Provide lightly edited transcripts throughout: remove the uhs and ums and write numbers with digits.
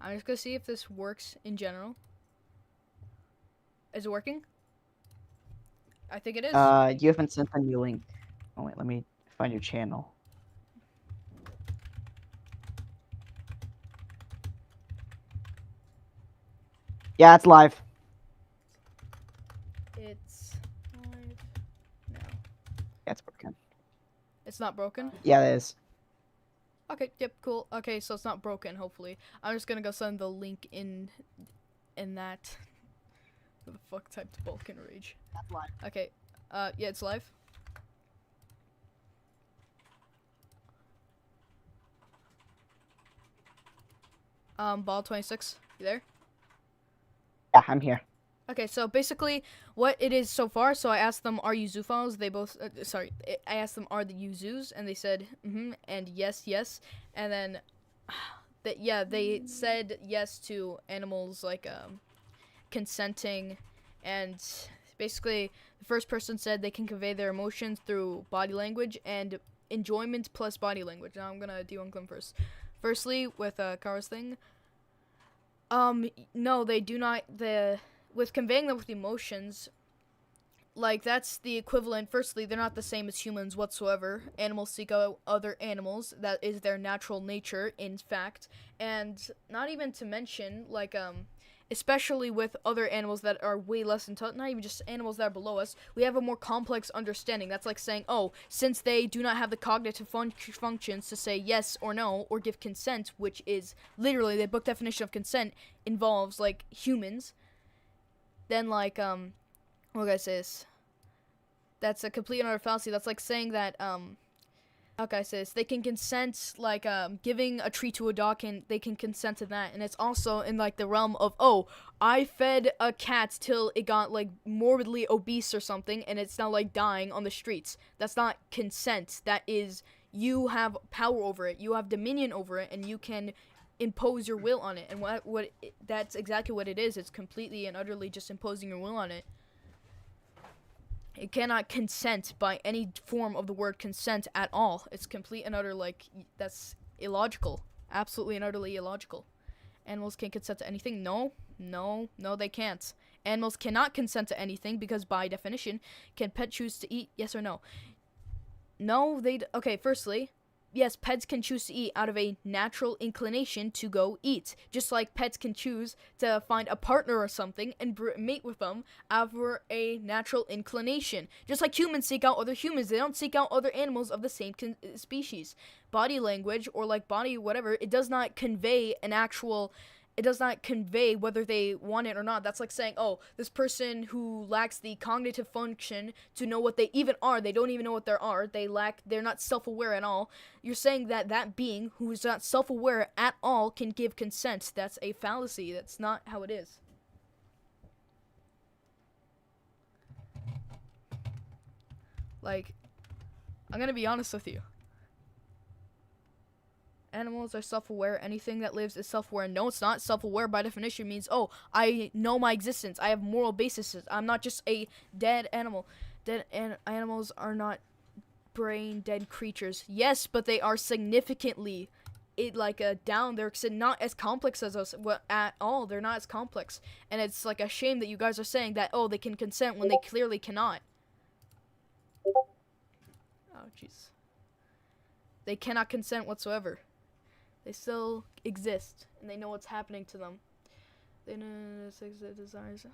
I'm just gonna see if this works in general. Is it working? I think it is. You haven't sent a new link. Oh wait, let me find your channel. Yeah, it's live. It's live now. Yeah, it's broken. It's not broken? Yeah, it is. Okay, yep, cool. Okay, so it's not broken, hopefully. I'm just gonna go send the link in that. What the fuck typed Vulcan Rage? That's live. Okay, yeah, it's live. Ball26, you there? Yeah, I'm here. Okay, so basically, what it is so far, so I asked them, are you zoophiles? They both, I asked them, are you zoos? And they said, and yes, yes. And then, they said yes to animals, like, consenting, and basically, the first person said they can convey their emotions through body language and enjoyment plus body language. Now I'm gonna debunk them first. Firstly, with, Kara's thing, no, they do not, with conveying them with emotions, like, that's the equivalent. Firstly, they're not the same as humans whatsoever. Animals seek out other animals. That is their natural nature, in fact. And not even to mention, like, especially with other animals that are way less intelligent, not even just animals that are below us, we have a more complex understanding. That's like saying, oh, since they do not have the cognitive functions to say yes or no, or give consent, which is literally the book definition of consent, involves, like, humans, then, like, what can I say this? That's a complete and utter fallacy. That's like saying that, how can I say this? They can consent, like, giving a treat to a dog, and they can consent to that. And it's also in, like, the realm of, oh, I fed a cat till it got, like, morbidly obese or something, and it's now, like, dying on the streets. That's not consent. That is, you have power over it. You have dominion over it, and you can impose your will on it. And that's exactly what it is. It's completely and utterly just imposing your will on it. It cannot consent by any form of the word consent at all. It's complete and utter, like, that's illogical. Absolutely and utterly illogical. Animals can't consent to anything? No, they can't. Animals cannot consent to anything because, by definition, can pet choose to eat? Yes or no? No, okay, firstly, yes, pets can choose to eat out of a natural inclination to go eat. Just like pets can choose to find a partner or something and mate with them out of a natural inclination. Just like humans seek out other humans, they don't seek out other animals of the same species. Body language, or like body whatever, it does not convey an actual... It does not convey whether they want it or not. That's like saying, oh, this person who lacks the cognitive function to know what they even are, they don't even know what they are, they're not self-aware at all. You're saying that that being who is not self-aware at all can give consent. That's a fallacy. That's not how it is. Like, I'm gonna be honest with you. Animals are self-aware. Anything that lives is self-aware. No, it's not. Self-aware by definition means, oh, I know my existence. I have moral basis. I'm not just a dead animal. Animals are not brain-dead creatures. Yes, but they are significantly down. They're not as complex as us at all. They're not as complex. And it's like a shame that you guys are saying that, oh, they can consent when they clearly cannot. Oh, jeez. They cannot consent whatsoever. They still exist, and they know what's happening to them. They know the desires.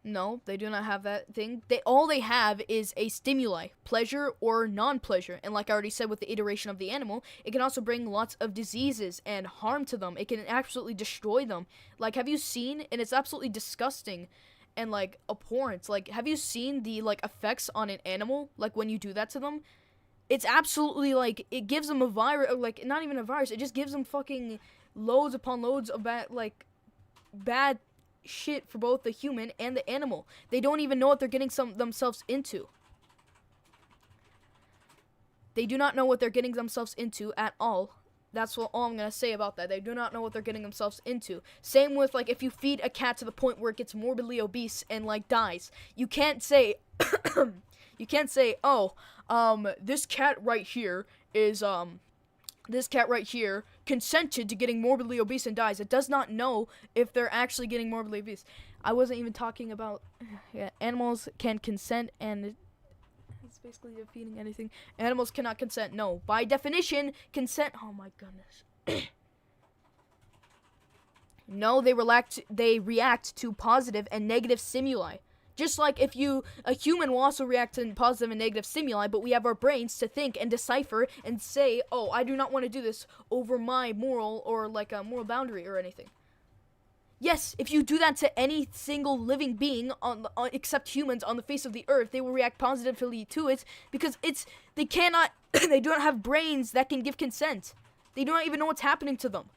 No, they do not have that thing. All they have is a stimuli, pleasure or non-pleasure. And like I already said with the iteration of the animal, it can also bring lots of diseases and harm to them. It can absolutely destroy them. Like, have you seen, and it's absolutely disgusting and, like, abhorrent. Like, have you seen the, like, effects on an animal, like, when you do that to them? It's absolutely, like, it gives them a virus, like, not even a virus, it just gives them fucking loads upon loads of bad shit for both the human and the animal. They don't even know what they're getting themselves into. They do not know what they're getting themselves into at all. That's all I'm going to say about that. They do not know what they're getting themselves into. Same with, like, if you feed a cat to the point where it gets morbidly obese and, like, dies. You can't say, You can't say, oh, this cat right here is this cat right here consented to getting morbidly obese and dies. It does not know if they're actually getting morbidly obese. I wasn't even talking about animals can consent, and it's basically defeating anything. Animals cannot consent. No, by definition, consent. Oh my goodness. No, they react to positive and negative stimuli. Just like a human will also react to positive and negative stimuli, but we have our brains to think and decipher and say, oh, I do not want to do this over my moral or like a moral boundary or anything. Yes, if you do that to any single living being except humans on the face of the earth, they will react positively to it because they cannot, they do not have brains that can give consent. They do not even know what's happening to them.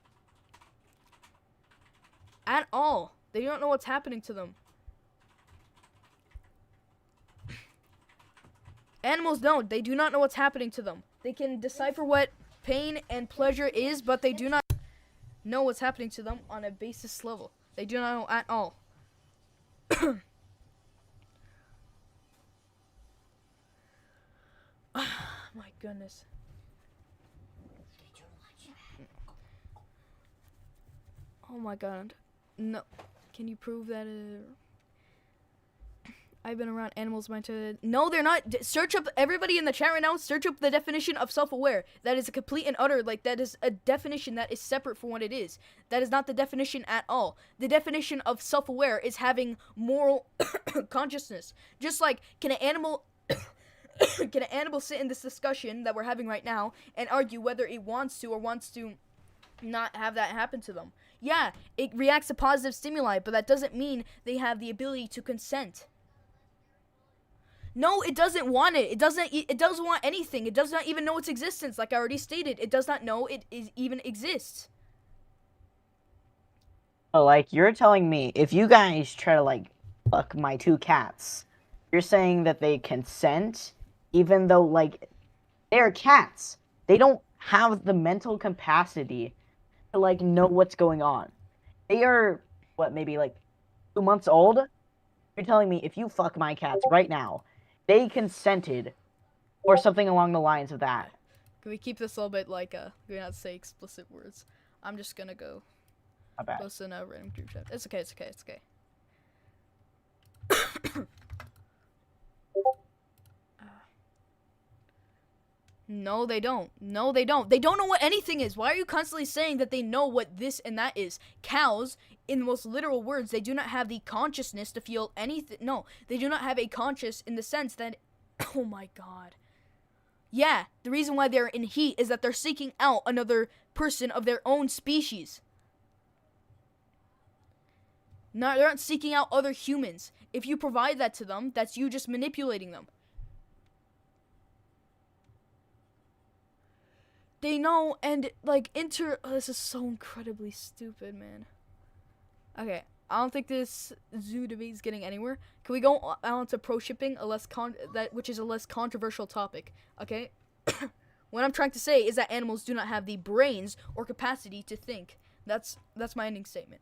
At all. They don't know what's happening to them. Animals don't. They do not know what's happening to them. They can decipher what pain and pleasure is, but they do not know what's happening to them on a basis level. They do not know at all. My goodness. Oh my god. No. Can you prove that? I've been around animals my entire... No, they're not. Search up, everybody in the chat right now, search up the definition of self-aware. That is a complete and utter, like, that is a definition that is separate from what it is. That is not the definition at all. The definition of self-aware is having moral consciousness. Just like, can an animal sit in this discussion that we're having right now and argue whether it wants to or wants to not have that happen to them? Yeah, it reacts to positive stimuli, but that doesn't mean they have the ability to consent. No, it doesn't want it. It doesn't want anything. It does not even know its existence. Like I already stated, it does not know it even exists. So, like, you're telling me if you guys try to, like, fuck my 2 cats, you're saying that they consent, even though, like, they're cats. They don't have the mental capacity to, like, know what's going on. They are, what, maybe, like, 2 months old? You're telling me if you fuck my cats right now, they consented, or something along the lines of that. Can we keep this a little bit like, we not say explicit words? I'm just gonna go post in a random group chat. It's okay, it's okay, it's okay. No, they don't. No, they don't. They don't know what anything is. Why are you constantly saying that they know what this and that is? Cows, in the most literal words, they do not have the consciousness to feel anything. No, they do not have a conscious in the sense that... Oh my god. Yeah, the reason why they're in heat is that they're seeking out another person of their own species. No, they're not seeking out other humans. If you provide that to them, that's you just manipulating them. They know, and, like, oh, this is so incredibly stupid, man. Okay, I don't think this zoo debate is getting anywhere. Can we go on to pro-shipping, which is a less controversial topic, okay? What I'm trying to say is that animals do not have the brains or capacity to think. That's my ending statement.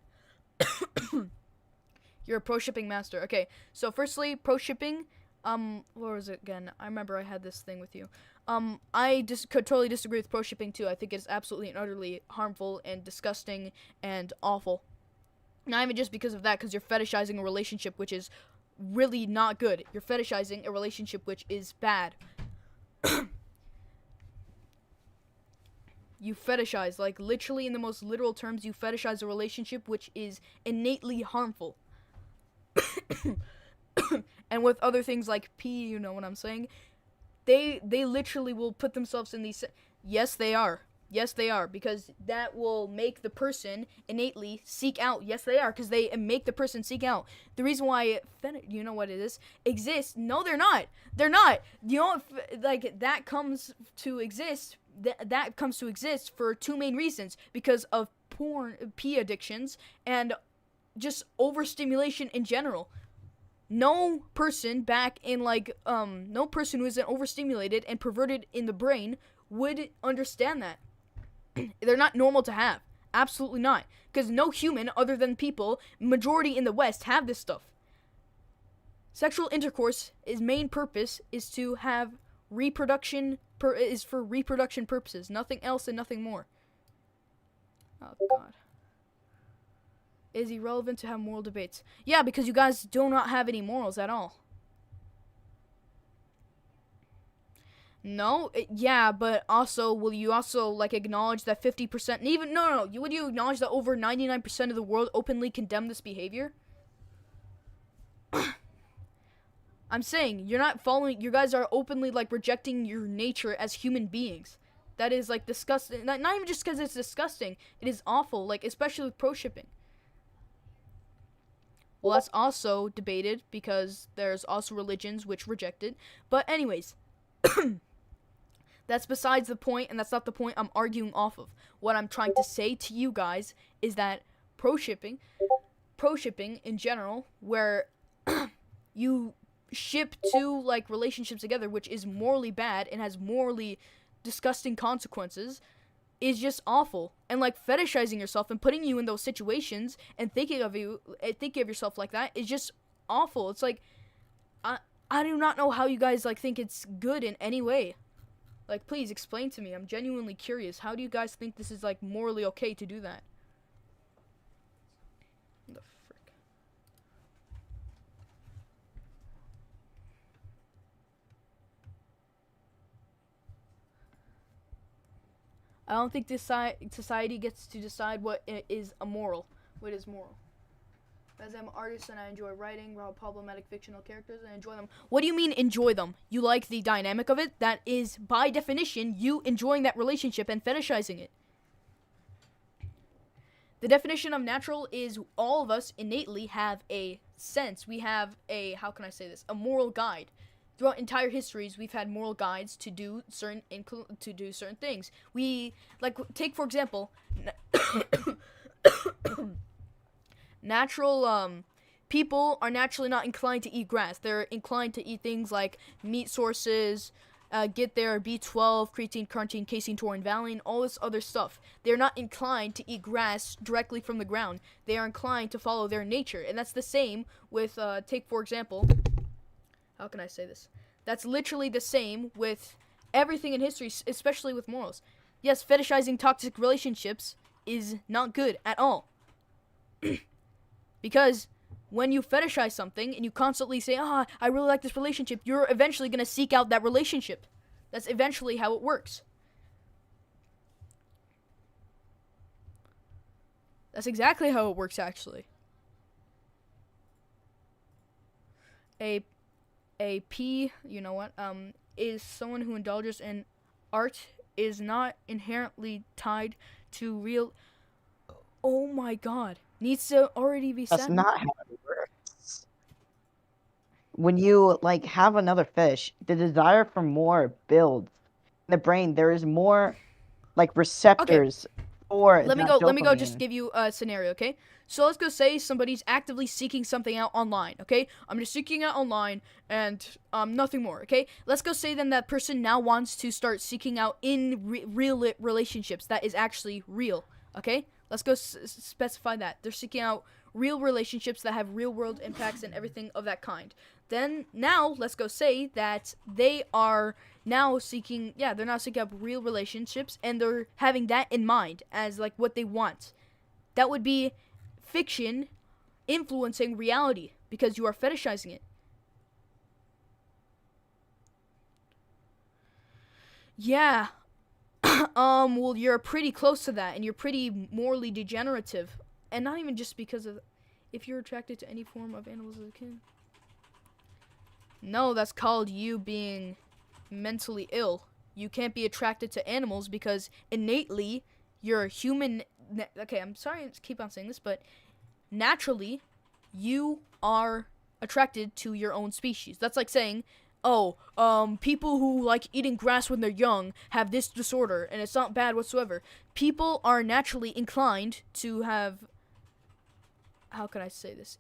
You're a pro-shipping master. Okay, so firstly, pro-shipping, what was it again? I remember I had this thing with you. I could totally disagree with pro-shipping too. I think it's absolutely and utterly harmful and disgusting and awful. Not even just because of that, because you're fetishizing a relationship which is really not good. You're fetishizing a relationship which is bad. You fetishize, like literally in the most literal terms, you fetishize a relationship which is innately harmful. And with other things like pee, you know what I'm saying? They literally will put themselves in these... Yes, they are. Yes, they are. Because that will make the person innately seek out. Yes, they are. Because they make the person seek out. The reason why... You know what it is? Exists. No, they're not. They're not. You know, like, that comes to exist... That comes to exist for 2 main reasons. Because of pee addictions and just overstimulation in general. No person back in, like, no person who isn't overstimulated and perverted in the brain would understand that. They're not normal to have. Absolutely not. Because no human, other than people, majority in the West, have this stuff. Sexual intercourse, its main purpose is to have reproduction, is for reproduction purposes. Nothing else and nothing more. Oh, God. Is irrelevant to have moral debates. Yeah, because you guys do not have any morals at all. No, yeah, but also, will you also, like, acknowledge that 50%, and even, no, would you acknowledge that over 99% of the world openly condemn this behavior? I'm saying, you're not following, you guys are openly, like, rejecting your nature as human beings. That is, like, disgusting, not even just because it's disgusting, it is awful, like, especially with pro-shipping. Well, that's also debated, because there's also religions which reject it, but anyways, that's besides the point, and that's not the point I'm arguing off of. What I'm trying to say to you guys is that pro-shipping in general, where you ship two, like, relationships together, which is morally bad and has morally disgusting consequences, is just awful. And, like, fetishizing yourself and putting you in those situations and thinking of yourself like that is just awful. It's like, I do not know how you guys, like, think it's good in any way. Like, please explain to me. I'm genuinely curious. How do you guys think this is, like, morally okay to do that? What the frick? I don't think this society gets to decide what is immoral. What is moral. As I'm an artist and I enjoy writing raw problematic fictional characters and I enjoy them. What do you mean enjoy them? You like the dynamic of it? That is, by definition, you enjoying that relationship and fetishizing it. The definition of natural is all of us innately have a sense. We have a, how can I say this? A moral guide. Throughout entire histories, we've had moral guides to do certain things. We, like, take for example, natural people are naturally not inclined to eat grass. They're inclined to eat things like meat sources, get their B12, creatine, carnitine, casein, taurine, valine, all this other stuff. They're not inclined to eat grass directly from the ground. They are inclined to follow their nature, and that's the same with take for example, how can I say this? That's literally the same with everything in history, especially with morals. Yes, fetishizing toxic relationships is not good at all. Because when you fetishize something and you constantly say, I really like this relationship, you're eventually going to seek out that relationship. That's eventually how it works. That's exactly how it works, actually. A P, you know what, is someone who indulges in art is not inherently tied to real... Oh my god. Needs to already be said. That's not how it works. When you, like, have another fish, the desire for more builds. In the brain, there is more, like, receptors for Let me dopamine. go just give you a scenario, okay? So let's go say somebody's actively seeking something out online, okay? I'm just seeking out online and nothing more, okay? Let's go say then that person now wants to start seeking out in real relationships that is actually real, okay? Let's go specify that. They're seeking out real relationships that have real world impacts and everything of that kind. Then now let's go say that they are now seeking, they're now seeking out real relationships and they're having that in mind as like what they want. That would be fiction influencing reality because you are fetishizing it. Yeah. Well, you're pretty close to that, and you're pretty morally degenerative. And not even just because of... If you're attracted to any form of animals as a kid. No, that's called you being mentally ill. You can't be attracted to animals because innately, you're a human... Okay, I'm sorry to keep on saying this, but naturally, you are attracted to your own species. That's like saying... people who like eating grass when they're young have this disorder, and it's not bad whatsoever. People are naturally inclined to have, how can I say this?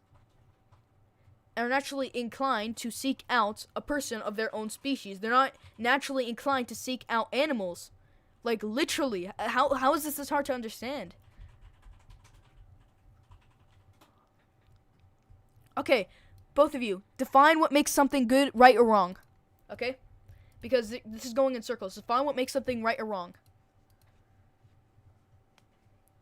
Are naturally inclined to seek out a person of their own species. They're not naturally inclined to seek out animals. Like, literally. How is this hard to understand? Okay. both of you, define what makes something good, right, or wrong. Okay? Because this is going in circles. Define what makes something right or wrong.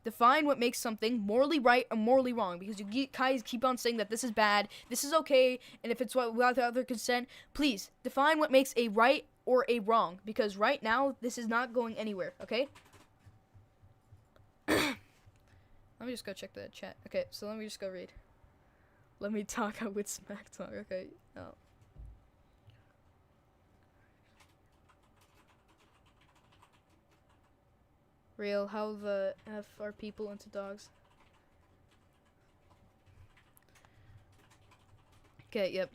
Define what makes something morally right or morally wrong. Because you guys keep on saying that this is bad, this is okay, and if it's without other consent, please define what makes a right or a wrong. Because right now, this is not going anywhere, okay? Let me just go check the chat. Okay, so let me just go read. Let me talk with smack talk. Okay, no. Real, how the F are people into dogs? Okay, yep.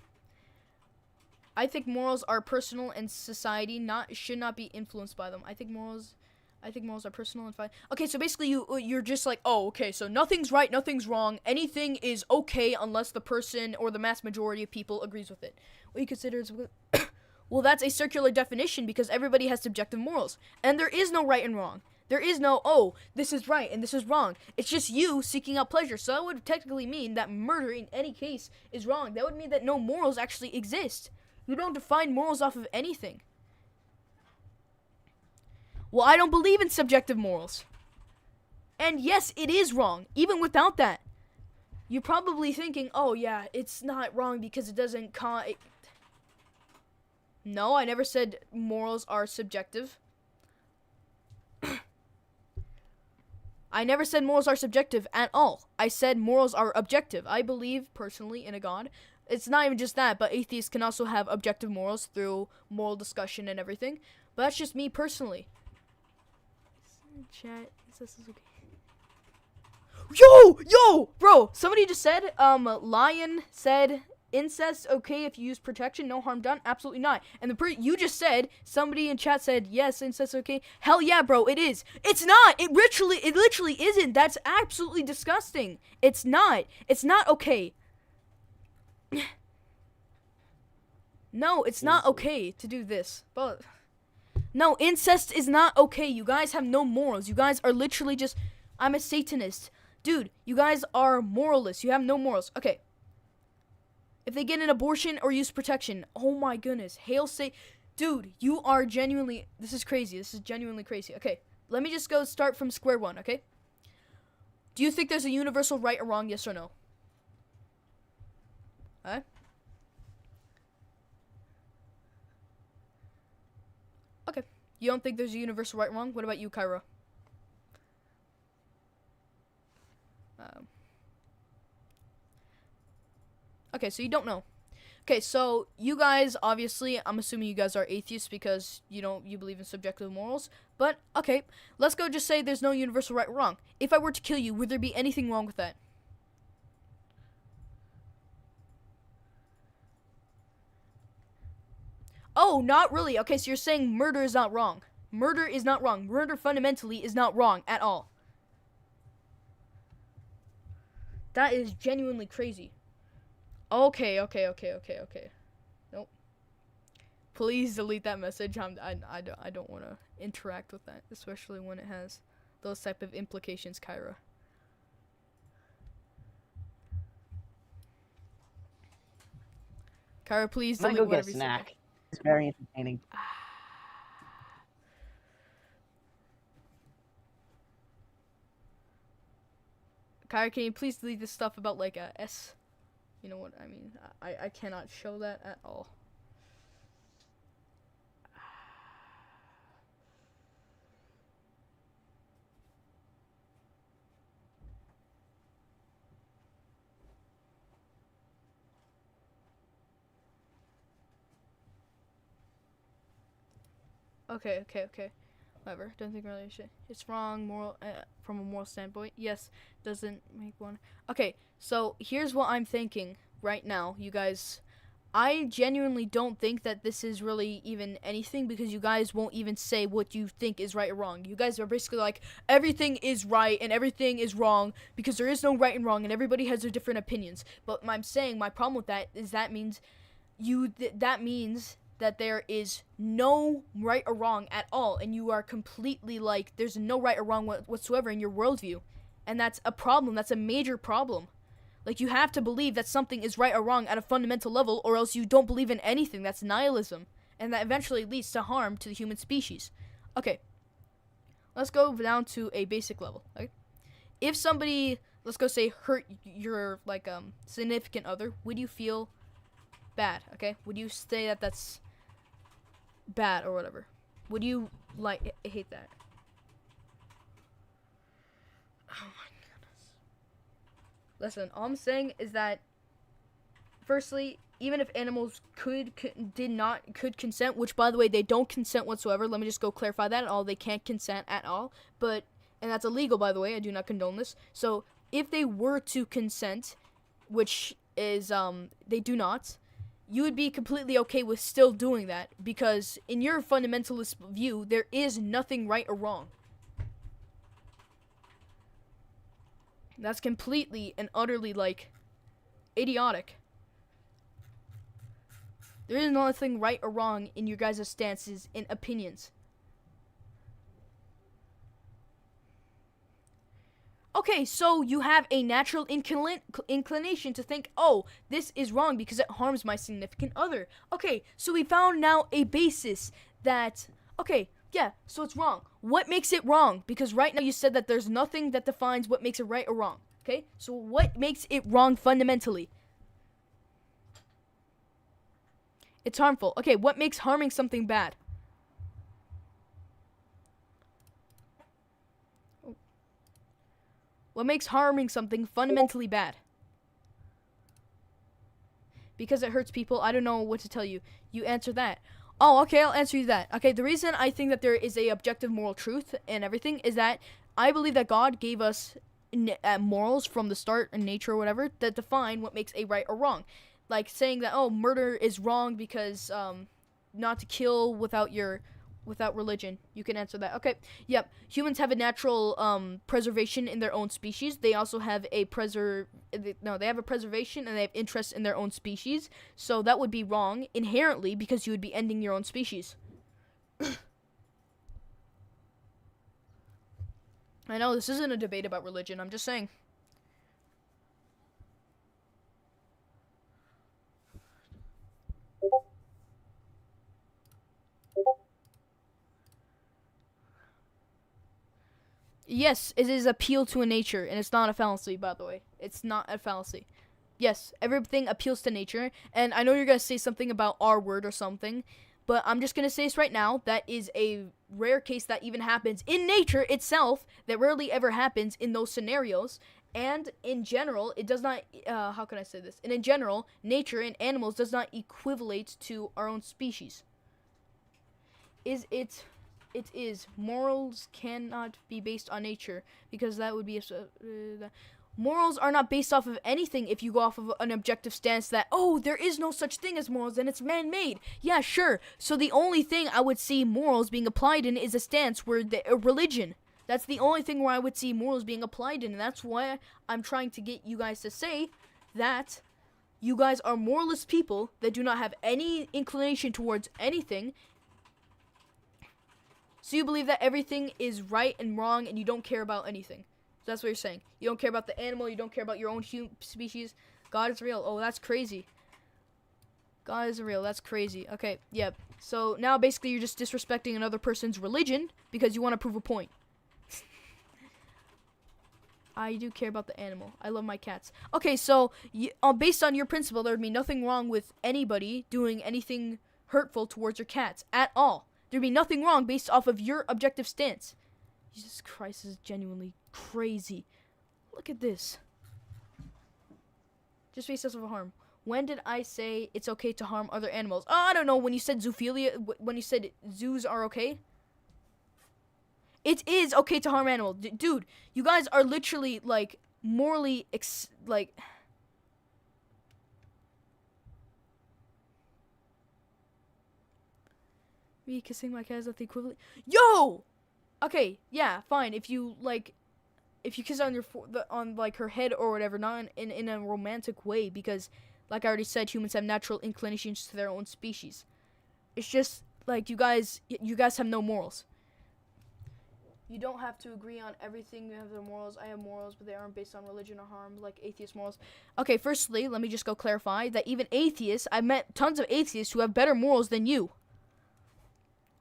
I think morals are personal and society should not be influenced by them. I think morals are personal and fine. Okay, so basically you're just like, oh, okay, so nothing's right, nothing's wrong. Anything is okay unless the person or the mass majority of people agrees with it. What you consider is well, that's a circular definition because everybody has subjective morals, and there is no right and wrong. There is no, oh, this is right and this is wrong. It's just you seeking out pleasure. So that would technically mean that murder in any case is wrong. That would mean that no morals actually exist. You don't define morals off of anything. Well, I don't believe in subjective morals. And yes, it is wrong, even without that. You're probably thinking, oh yeah, it's not wrong because it doesn't No, I never said morals are subjective. I never said morals are subjective at all. I said morals are objective. I believe, personally, in a God. It's not even just that, but atheists can also have objective morals through moral discussion and everything. But that's just me, personally. Chat, this is okay. Yo, bro, somebody just said, Lion said, incest, okay if you use protection, no harm done, absolutely not. And you just said, somebody in chat said, yes, incest, okay. Hell yeah, bro, it is. It's not, it literally isn't. That's absolutely disgusting. It's not okay. No, it's not okay to do this, but... No, incest is not okay. You guys have no morals. You guys are literally just, I'm a Satanist. Dude, you guys are moralists. You have no morals. Okay. If they get an abortion or use protection, oh my goodness. Hail say, dude, you are genuinely, this is crazy. This is genuinely crazy. Okay, let me just go start from square one, okay? Do you think there's a universal right or wrong, yes or no? Huh? Okay. You don't think there's a universal right or wrong? What about you, Kyra? Okay, so you don't know. Okay, so you guys, obviously, I'm assuming you guys are atheists because you believe in subjective morals. But, okay, let's go just say there's no universal right or wrong. If I were to kill you, would there be anything wrong with that? Oh, not really. Okay, so you're saying murder is not wrong. Murder is not wrong. Murder fundamentally is not wrong at all. That is genuinely crazy. Okay. Nope. Please delete that message. I don't want to interact with that, especially when it has those type of implications, Kyra. Kyra, please delete whatever you said. It's very entertaining. Kyra, can you please delete this stuff about like a S? You know what I mean? I cannot show that at all. Okay. Whatever. Don't think really shit. It's wrong from a moral standpoint. Yes, doesn't make one. Okay, so here's what I'm thinking right now, you guys. I genuinely don't think that this is really even anything because you guys won't even say what you think is right or wrong. You guys are basically like, everything is right and everything is wrong because there is no right and wrong and everybody has their different opinions. But I'm saying my problem with that is that means that there is no right or wrong at all, and you are completely like, there's no right or wrong whatsoever in your worldview, and that's a problem. That's a major problem. Like, you have to believe that something is right or wrong at a fundamental level, or else you don't believe in anything. That's nihilism. And that eventually leads to harm to the human species. Okay. Let's go down to a basic level. Okay? If somebody, let's go say, hurt your, like, significant other, would you feel bad? Okay? Would you say that that's bad or whatever? Would you, like, hate that? Oh my goodness. Listen, all I'm saying is that, firstly, even if animals could consent, which, by the way, they don't consent whatsoever. Let me just go clarify that at all. They can't consent at all. But, and that's illegal, by the way. I do not condone this. So, if they were to consent, which is, they do not, you would be completely okay with still doing that. Because, in your fundamentalist view, there is nothing right or wrong. That's completely and utterly, like, idiotic. There is nothing right or wrong in your guys' stances and opinions. Okay, so you have a natural inclination to think, oh, this is wrong because it harms my significant other. Okay, so we found now a basis that, okay, yeah, so it's wrong. What makes it wrong? Because right now you said that there's nothing that defines what makes it right or wrong. Okay, so what makes it wrong fundamentally? It's harmful. Okay, what makes harming something bad? What makes harming something fundamentally bad? Because it hurts people. I don't know what to tell you. You answer that. Oh, okay, I'll answer you that. Okay, the reason I think that there is a objective moral truth and everything is that I believe that God gave us morals from the start in nature or whatever that define what makes a right or wrong. Like saying that, oh, murder is wrong because not to kill without religion. You can answer that. Okay. Yep. Humans have a natural preservation in their own species. They also have a they have a preservation and they have interest in their own species. So that would be wrong inherently because you would be ending your own species. I know this isn't a debate about religion. I'm just saying. Yes, it is appeal to a nature, and it's not a fallacy, by the way. It's not a fallacy. Yes, everything appeals to nature, and I know you're going to say something about our word or something, but I'm just going to say this right now. That is a rare case that even happens in nature itself, that rarely ever happens in those scenarios, and in general, it does not, how can I say this? And in general, nature and animals does not equivalate to our own species. It is. Morals cannot be based on nature because that would be morals are not based off of anything if you go off of an objective stance that, oh, there is no such thing as morals and it's man-made. Yeah, sure. So the only thing I would see morals being applied in is a stance where religion. That's the only thing where I would see morals being applied in, and that's why I'm trying to get you guys to say that you guys are moralist people that do not have any inclination towards anything. So you believe that everything is right and wrong and you don't care about anything. So that's what you're saying. You don't care about the animal. You don't care about your own species. God is real. Oh, that's crazy. God is real. That's crazy. Okay, yeah. So now basically you're just disrespecting another person's religion because you want to prove a point. I do care about the animal. I love my cats. Okay, so based on your principle, there would be nothing wrong with anybody doing anything hurtful towards your cats at all. There'd be nothing wrong based off of your objective stance. Jesus Christ, this is genuinely crazy. Look at this. Just based off of harm. When did I say it's okay to harm other animals? Oh, I don't know. When you said zoophilia, when you said zoos are okay. It is okay to harm animals. Dude, you guys are literally, like, morally, Me kissing my cat is not the equivalent. Yo! Okay, yeah, fine. If you kiss on on like her head or whatever, not in a romantic way, because, like I already said, humans have natural inclinations to their own species. It's just like you guys have no morals. You don't have to agree on everything. You have their morals. I have morals, but they aren't based on religion or harm, like atheist morals. Okay, firstly, let me just go clarify that even atheists, I've met tons of atheists who have better morals than you.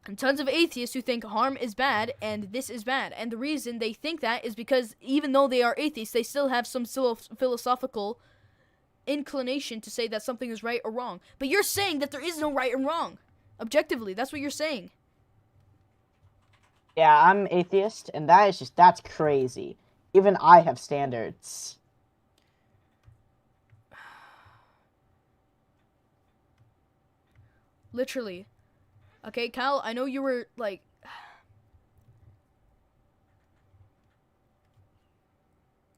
And tons of atheists who think harm is bad and this is bad. And the reason they think that is because even though they are atheists, they still have some philosophical inclination to say that something is right or wrong. But you're saying that there is no right and wrong. Objectively, that's what you're saying. Yeah, I'm atheist, and that's crazy. Even I have standards. Literally. Okay, Kyle, I know you were, like...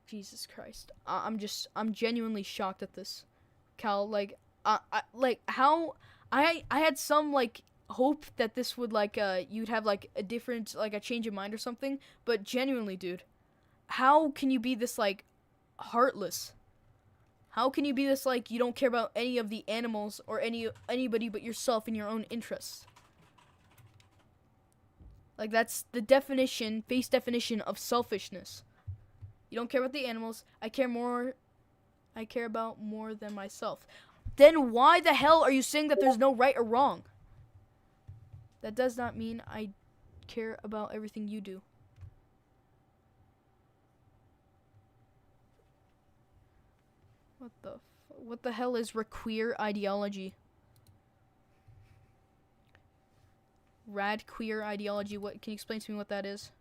Jesus Christ. I'm genuinely shocked at this. Cal, like, how... I had some, like, hope that this would, like, you'd have, like, a different, like, a change of mind or something. But genuinely, dude, how can you be this, like, heartless? How can you be this, like, you don't care about any of the animals or anybody but yourself and your own interests? Like, that's the definition, base definition of selfishness. You don't care about the animals. I care about more than myself. Then why the hell are you saying that there's no right or wrong? That does not mean I care about everything you do. What the hell is queer ideology? Rad queer ideology. What can you explain to me what that is?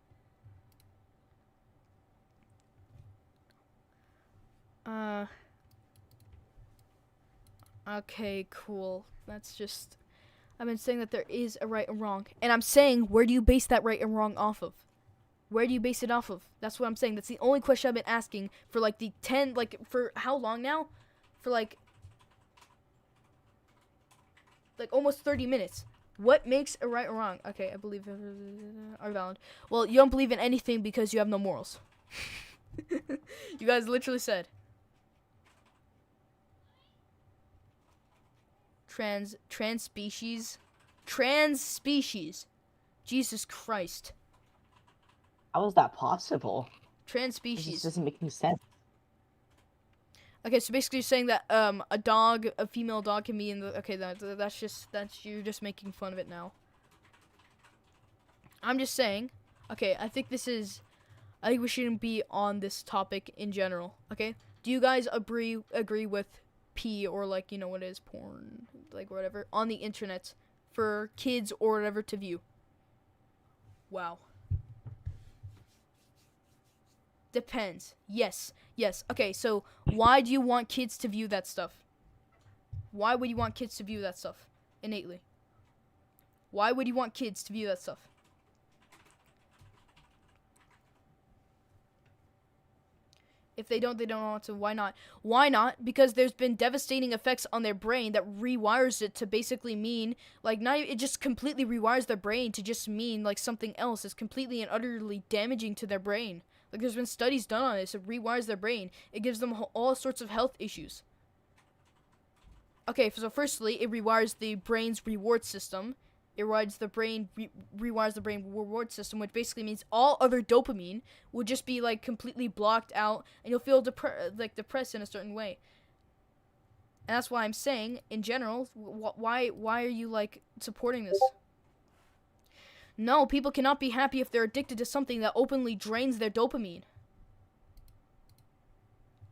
Okay, cool. That's just... I've been saying that there is a right and wrong. And I'm saying, where do you base that right and wrong off of? Where do you base it off of? That's what I'm saying. That's the only question I've been asking for, like, the 10... Like, for how long now? For, like almost 30 minutes. What makes a right or wrong? Okay, I believe are valid. Well, you don't believe in anything because you have no morals. You guys literally said. Trans species. Jesus Christ. How is that possible? Trans It species. just doesn't make any sense. Okay, so basically you're saying that a female dog can be in the... Okay, that's you're just making fun of it now. I'm just saying, okay, I think we shouldn't be on this topic in general, okay? Do you guys agree with P, or, like, you know what it is, porn, like, whatever, on the internet for kids or whatever to view? Wow. Depends. Yes. Okay, so why do you want kids to view that stuff? Why would you want kids to view that stuff innately? Why would you want kids to view that stuff? If they don't want to. Why not? Why not? Because there's been devastating effects on their brain that rewires it to basically mean, like, it just completely rewires their brain to just mean, like, something else. It's completely and utterly damaging to their brain. Like, there's been studies done on this. It rewires their brain. It gives them all sorts of health issues. Okay, so firstly, it rewires the brain's reward system. It rewires the brain reward system, which basically means all other dopamine will just be, like, completely blocked out, and you'll feel depressed in a certain way. And that's why I'm saying, in general, why are you, like, supporting this? No, people cannot be happy if they're addicted to something that openly drains their dopamine.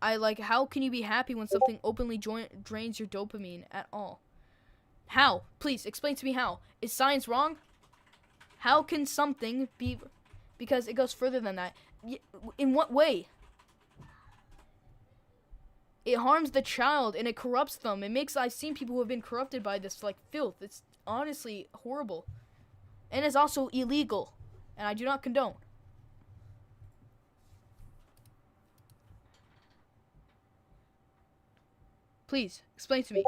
How can you be happy when something openly drains your dopamine at all? How? Please, explain to me how. Is science wrong? How can something be... Because it goes further than that. In what way? It harms the child, and it corrupts them. I've seen people who have been corrupted by this, like, filth. It's honestly horrible. And it's also illegal. And I do not condone. Please, explain to me.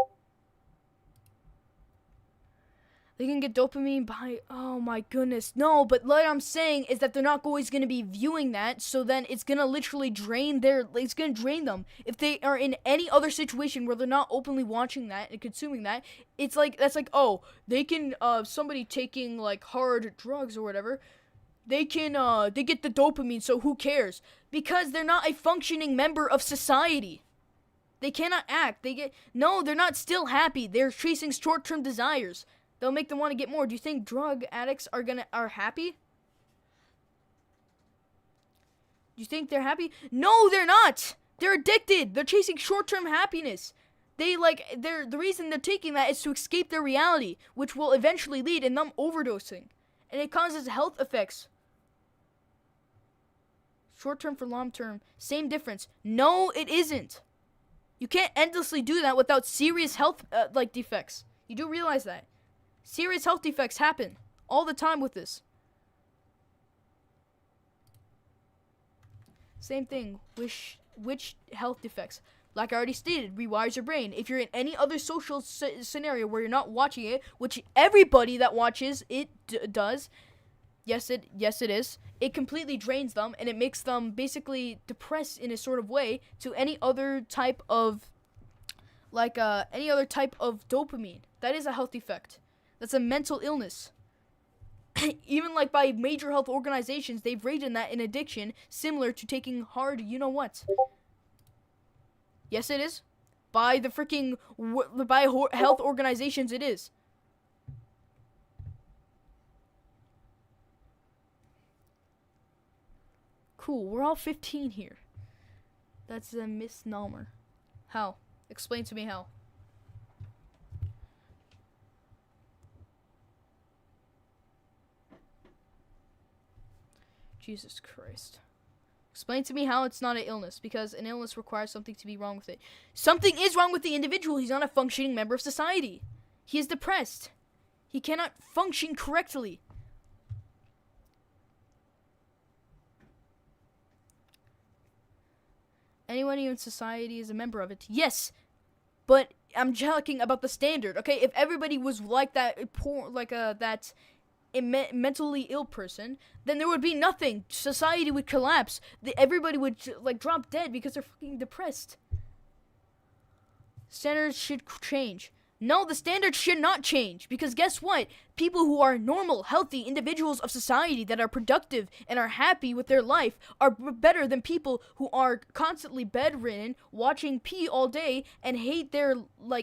They can get dopamine by... Oh my goodness. No, but what I'm saying is that they're not always going to be viewing that, so then it's going to literally drain it's going to drain them. If they are in any other situation where they're not openly watching that and consuming that, that's like, oh, they can, somebody taking, like, hard drugs or whatever, they get the dopamine, so who cares? Because they're not a functioning member of society. They cannot act. They're not still happy. They're chasing short-term desires. They'll make them want to get more. Do you think drug addicts are happy? Do you think they're happy? No, they're not. They're addicted. They're chasing short-term happiness. The reason they're taking that is to escape their reality, which will eventually lead in them overdosing. And it causes health effects. Short-term for long-term, same difference. No, it isn't. You can't endlessly do that without serious health defects. You do realize that. Serious health defects happen all the time with this. Same thing. Which health defects? Like I already stated, rewires your brain. If you're in any other social scenario where you're not watching it, which everybody that watches it does, yes it is. It completely drains them and it makes them basically depressed in a sort of way to any other type of dopamine. That is a health defect. That's a mental illness. Even like by major health organizations, they've rated that an addiction similar to taking hard, you know what? Yes, it is. By the freaking health organizations, it is. Cool. We're all 15 here. That's a misnomer. How? Explain to me how. Jesus Christ. Explain to me how it's not an illness, because an illness requires something to be wrong with it. Something is wrong with the individual. He's not a functioning member of society. He is depressed. He cannot function correctly. Anyone in society is a member of it. Yes, but I'm talking about the standard. Okay, if everybody was like that, mentally ill person, then there would be nothing. Society would collapse. Everybody would drop dead because they're fucking depressed. Standards should change. No, the standards should not change, because guess what? People who are normal, healthy individuals of society that are productive and are happy with their life are better than people who are constantly bedridden, watching pee all day, and hate their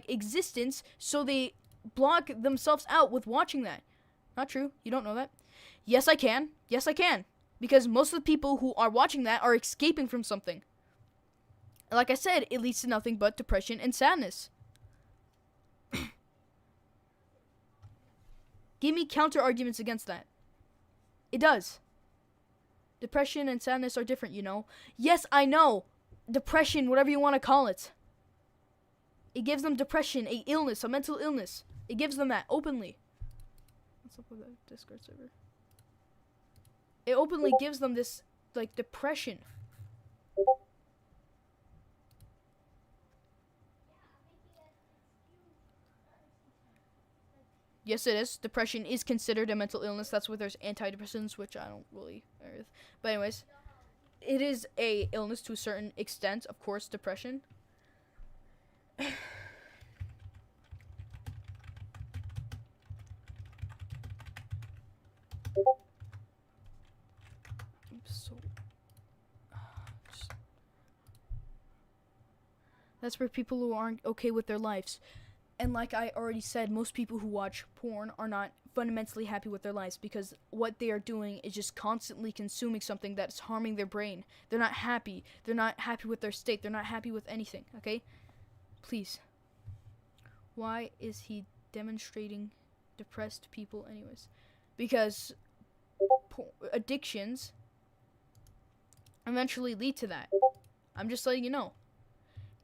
existence, so they block themselves out with watching that. Not true. You don't know that. Yes, I can. Yes, I can. Because most of the people who are watching that are escaping from something. Like I said, it leads to nothing but depression and sadness. Give me counter arguments against that. It does. Depression and sadness are different, you know. Yes, I know. Depression, whatever you want to call it. It gives them depression, a illness, a mental illness. It gives them that openly. What's up with that Discord server? It openly gives them this, depression. Yes, it is. Depression is considered a mental illness. That's why there's antidepressants, which I don't really agree with. But anyways, it is a illness to a certain extent, of course, depression. That's for people who aren't okay with their lives. And like I already said, most people who watch porn are not fundamentally happy with their lives, because what they are doing is just constantly consuming something that's harming their brain. They're not happy. They're not happy with their state. They're not happy with anything, okay? Please. Why is he demonstrating depressed people anyways? Because addictions eventually lead to that. I'm just letting you know.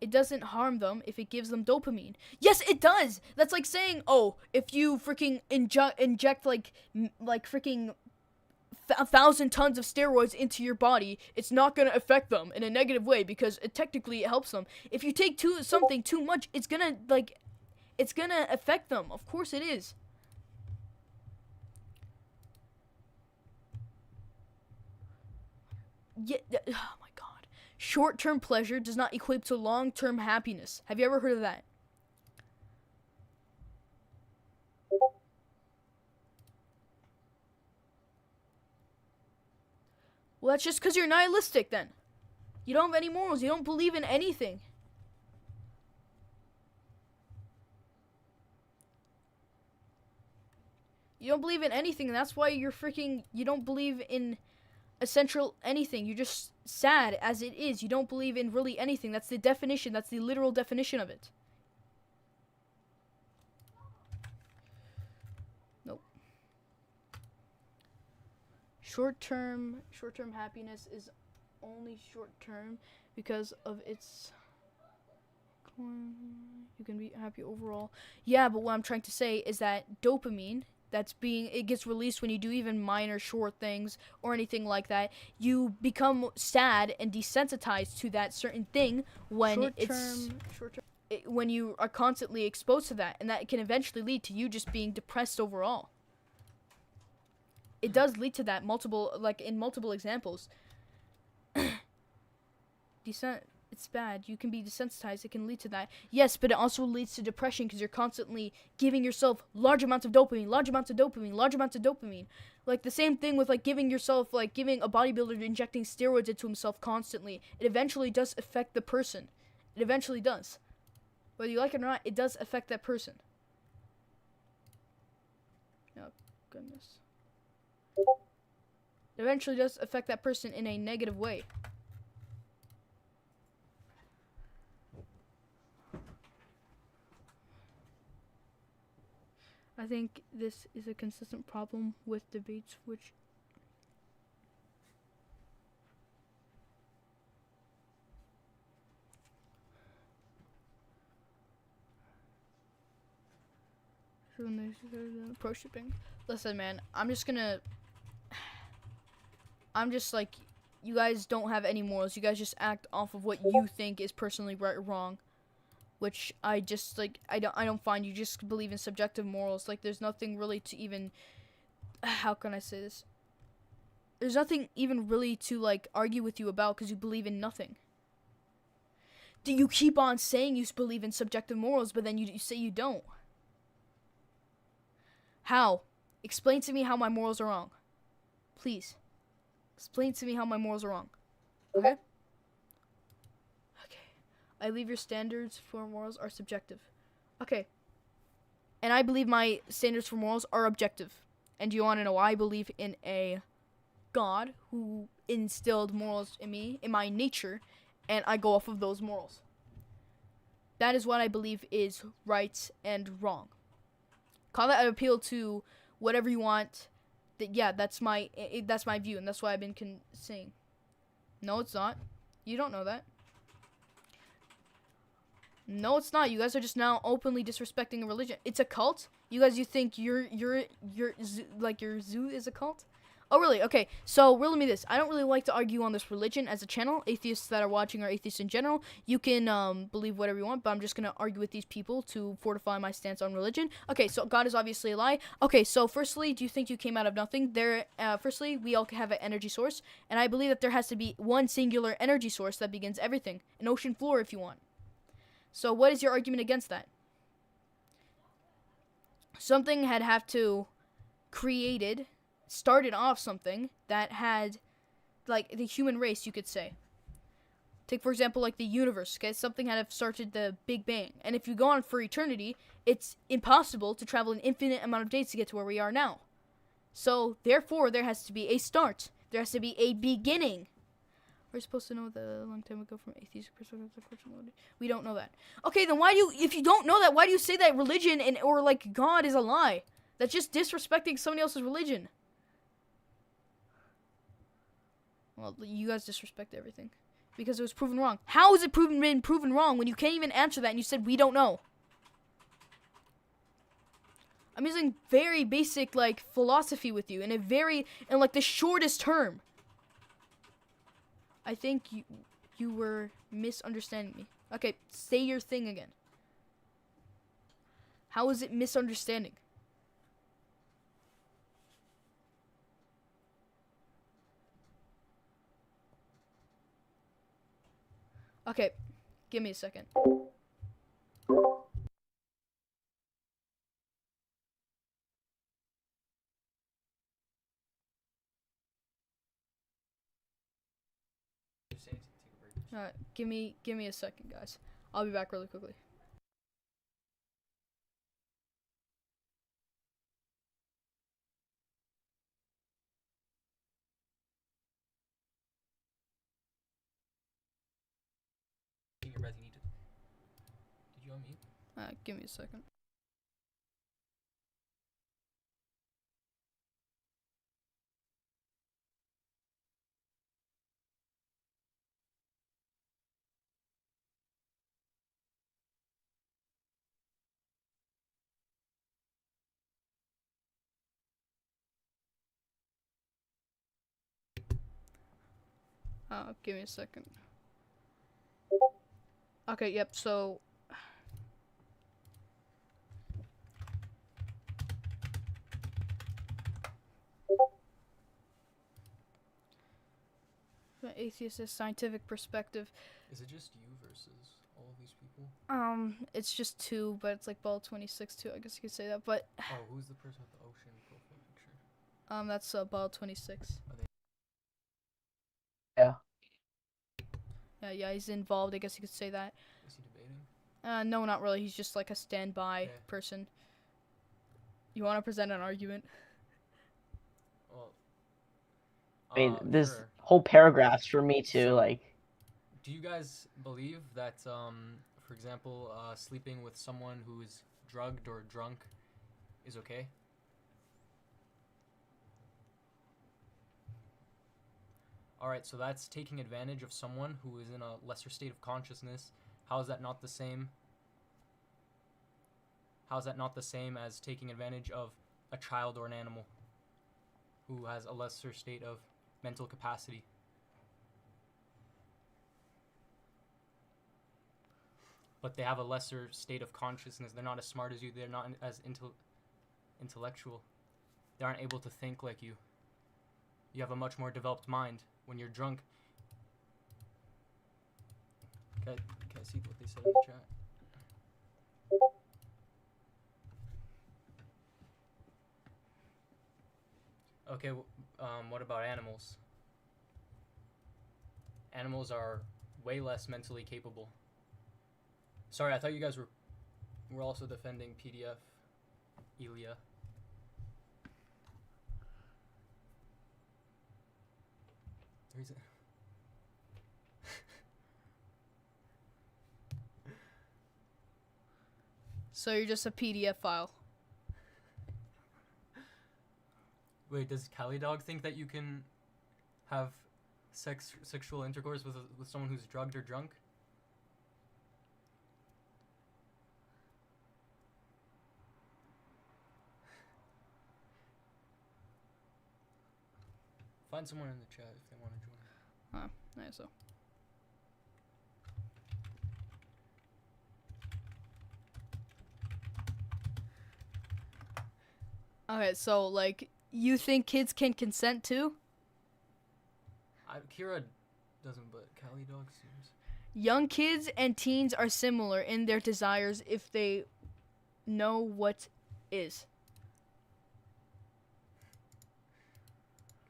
It doesn't harm them if it gives them dopamine. Yes, it does. That's like saying, oh, if you freaking inject freaking 1,000 tons of steroids into your body, it's not gonna affect them in a negative way, because it technically helps them. If you take something too much, it's gonna affect them. Of course it is. Yeah. Oh my God. Short-term pleasure does not equate to long-term happiness. Have you ever heard of that? Well, that's just because you're nihilistic then. You don't have any morals. You don't believe in anything. You don't believe in anything, and that's why you don't believe in essential anything. You're just sad as it is. You don't believe in really anything. That's the definition. That's the literal definition of it. Nope. Short-term happiness is only short-term because of its... You can be happy overall. Yeah, but what I'm trying to say is that dopamine... it gets released when you do even minor short things or anything like that. You become sad and desensitized to that certain thing when when you are constantly exposed to that, and that can eventually lead to you just being depressed overall. It does lead to that in multiple examples. It's bad. You can be desensitized. It can lead to that. Yes, but it also leads to depression because you're constantly giving yourself large amounts of dopamine. Like the same thing with giving a bodybuilder injecting steroids into himself constantly. It eventually does affect the person. It eventually does. Whether you like it or not, it does affect that person. Oh, goodness. It eventually does affect that person in a negative way. I think this is a consistent problem with debates which pro shipping. Listen, man, I'm just like, you guys don't have any morals. You guys just act off of what you think is personally right or wrong. Which I just I don't find. You just believe in subjective morals. Like there's nothing really to even, how can I say this? There's nothing even really to argue with you about because you believe in nothing. Do you keep on saying you believe in subjective morals, but then you say you don't? How? Explain to me how my morals are wrong. Please. Explain to me how my morals are wrong. Okay? I believe your standards for morals are subjective. Okay. And I believe my standards for morals are objective. And do you want to know why? I believe in a God who instilled morals in me, in my nature, and I go off of those morals. That is what I believe is right and wrong. Call that an appeal to whatever you want. That's my view, and that's what I've been saying. No, it's not. You don't know that. No, it's not. You guys are just now openly disrespecting a religion. It's a cult. You think your zoo is a cult? Oh, really? Okay. So, riddle me this. I don't really like to argue on this religion as a channel. Atheists that are watching are atheists in general. You can believe whatever you want, but I'm just gonna argue with these people to fortify my stance on religion. Okay. So God is obviously a lie. Okay. So, firstly, do you think you came out of nothing? Firstly, we all have an energy source, and I believe that there has to be one singular energy source that begins everything. An ocean floor, if you want. So what is your argument against that? Something had to started off something that had, the human race, you could say. Take, for example, the universe, okay? Something had to have started the Big Bang. And if you go on for eternity, it's impossible to travel an infinite amount of days to get to where we are now. So, therefore, there has to be a start. There has to be a beginning. We're supposed to know that a long time ago from atheistic perspective. We don't know that. Okay, then if you don't know that, why do you say that religion or God is a lie? That's just disrespecting somebody else's religion. Well, you guys disrespect everything because it was proven wrong. How is it been proven wrong when you can't even answer that and you said we don't know? I'm using very basic philosophy with you in the shortest term. I think you were misunderstanding me. Okay, say your thing again. How is it misunderstanding? Okay, give me a second. just say take a break. Alright, give me a second, guys. I'll be back really quickly. Taking your breath, you need to. Did you unmute? Give me a second. Give me a second. Okay, yep, so... Atheist scientific perspective. Is it just you versus all of these people? It's just 2, but it's like ball 26 too, I guess you could say that, but... Oh, who's the person with the ocean profile picture? That's ball 26. Yeah. Yeah, he's involved, I guess you could say that. Is he debating? No, not really, he's just like a standby person. You want to present an argument? Well, I mean, this sure. whole paragraph's for me too, So, like... Do you guys believe that, for example, sleeping with someone who is drugged or drunk is okay? Alright, so that's taking advantage of someone who is in a lesser state of consciousness. How is that not the same? How is that not the same as taking advantage of a child or an animal who has a lesser state of mental capacity? But they have a lesser state of consciousness. They're not as smart as you. They're not as intellectual. They aren't able to think like you. You have a much more developed mind. When you're drunk... Can I see what they said in the chat? Okay, what about animals? Animals are way less mentally capable. Sorry, I thought you guys were also defending PDF Elia. There's So you're just a PDF file. Wait, does Cali Dog think that you can have sexual intercourse with someone who's drugged or drunk? Find someone in the chat if they want to join. Nice so. Okay, so like you think kids can consent too? Kira doesn't, but Cali Dog seems. Young kids and teens are similar in their desires if they know what is.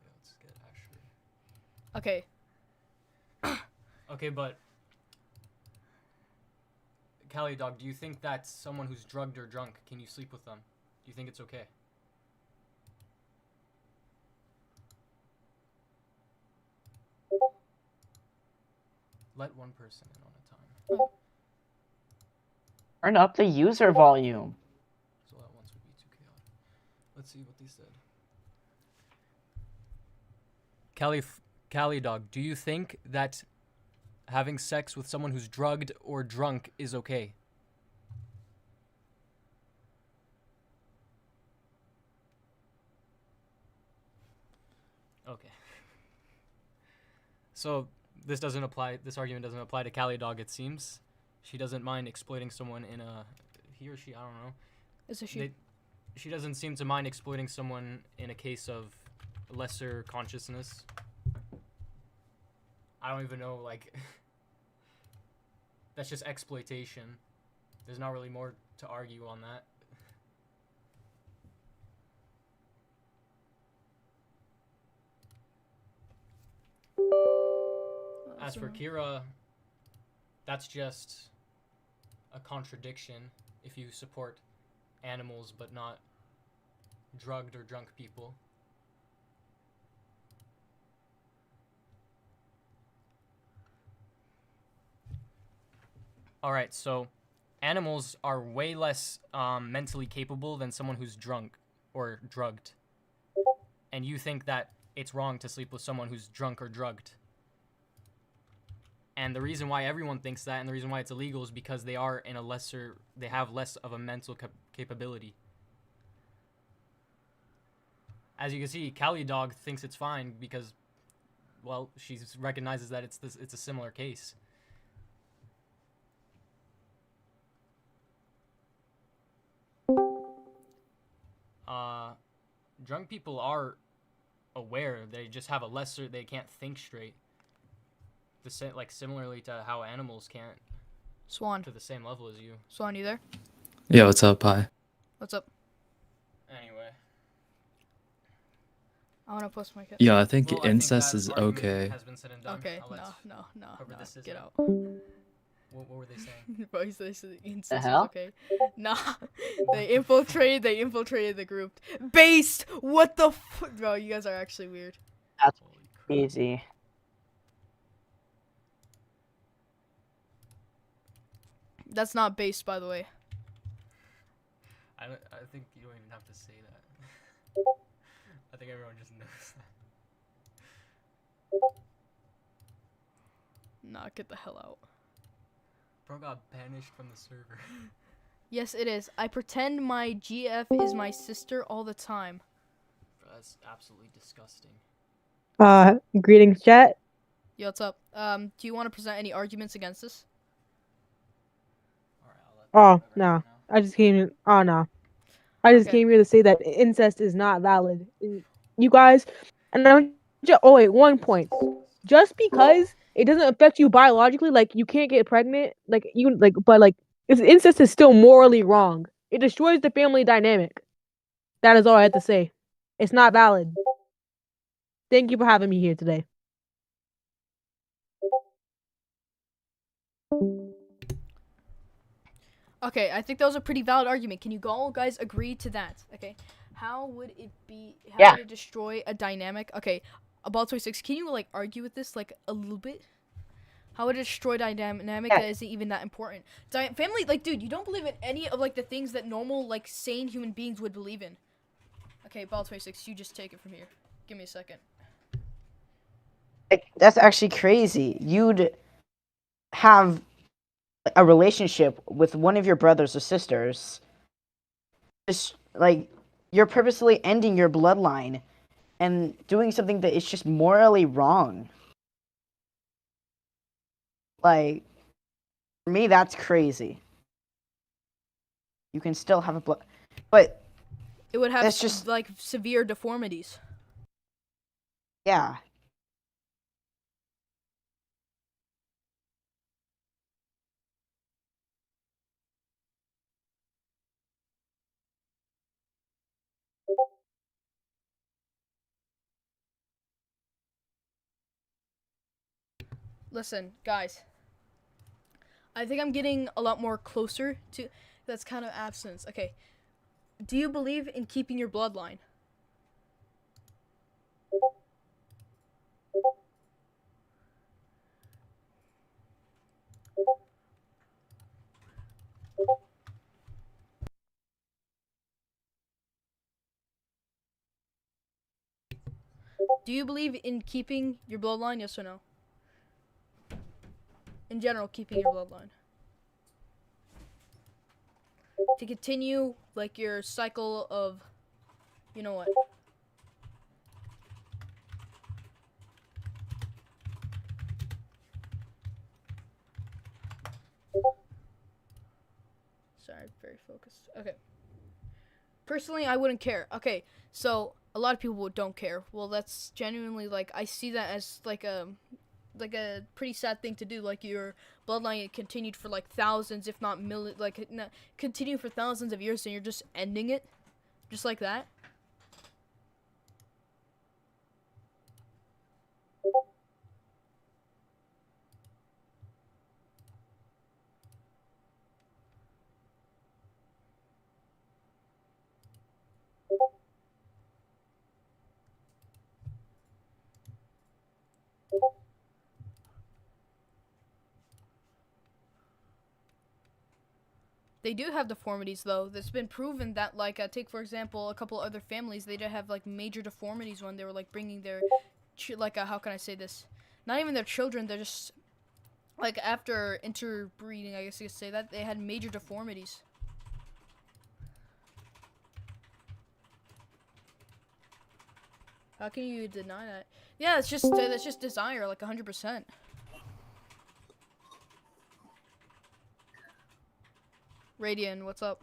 Okay, let's get Ashley. Okay. Okay, but Cali Dog, do you think that someone who's drugged or drunk, can you sleep with them? Do you think it's okay? Let one person in on a time. Turn up the user volume. So that once would be too chaotic. Let's see what they said. Cali Dog, do you think that having sex with someone who's drugged or drunk is okay? Okay. So this argument doesn't apply to Cali Dog, it seems. She doesn't mind exploiting someone in a... He or she, I don't know. Is it she? She doesn't seem to mind exploiting someone in a case of lesser consciousness. I don't even know, like... That's just exploitation. There's not really more to argue on that. As for Kira, that's just a contradiction if you support animals but not drugged or drunk people. Alright, so animals are way less mentally capable than someone who's drunk or drugged. And you think that it's wrong to sleep with someone who's drunk or drugged. And the reason why everyone thinks that and the reason why it's illegal is because they have less of a mental capability. As you can see, Cali Dog thinks it's fine because, well, she recognizes that it's a similar case. Drunk people are aware. They just have they can't think straight. Similarly to how animals can't. Swan. To the same level as you. Swan, you there? Yeah, what's up? Hi. What's up? Anyway. I want to post my kid. Yeah, I think Well, incest that is argument okay. has been said and done. Okay, No, this get isn't. out. What were they saying? Bro, he said incest The was hell? okay. Nah, they infiltrated the group. Based! What the Bro, you guys are actually weird. That's Holy crap. crazy. That's not based, by the way. I think you don't even have to say that. I think everyone just knows that. Nah, get the hell out. Bro got banished from the server. Yes, it is. I pretend my GF is my sister all the time. Bro, that's absolutely disgusting. Greetings, chat. Yo, what's up? Do you want to present any arguments against this? Alright, I'll let Oh, whatever no. happen now. I just came here. Oh, no. I just Okay. came here to say that incest is not valid. You guys, and I'm oh, wait, one point. Just because it doesn't affect you biologically, like, you can't get pregnant, incest is still morally wrong. It destroys the family dynamic. That is all I have to say. It's not valid. Thank you for having me here today. Okay, I think that was a pretty valid argument. Can you all guys agree to that? Okay. How would it Yeah. would it destroy a dynamic? Okay, about 26, can you, like, argue with this, like, a little bit? How would it destroy dynamic that isn't even that important? Family, like, dude, you don't believe in any of, like, the things that normal, like, sane human beings would believe in. Okay, Ball 26, you just take it from here. Give me a second. Like, that's actually crazy. You'd have a relationship with one of your brothers or sisters. Just, like, you're purposely ending your bloodline and doing something that is just morally wrong. Like, for me, that's crazy. You can still have but It would have, That's just- like, severe deformities. yeah. Listen, guys. I think I'm getting a lot more closer to that's kind of absence. Okay. Do you believe in keeping your bloodline? Do you believe in keeping your bloodline? Yes or no? In general, keeping your bloodline. To continue, like, your cycle of, you know what? Sorry, very focused. Okay. Personally, I wouldn't care. Okay, so a lot of people don't care. Well, that's genuinely, like, I see that as like a pretty sad thing to do. Like, your bloodline continued for like thousands, if not million, like continue for thousands of years, and you're just ending it, just like that. They do have deformities, though. It's been proven that, like, take for example a couple other families. They did have like major deformities when they were like bringing their, how can I say this? Not even their children. They're just like after interbreeding. I guess you could say that they had major deformities. How can you deny that? Yeah, it's just that's just desire, like 100%. Radian, what's up?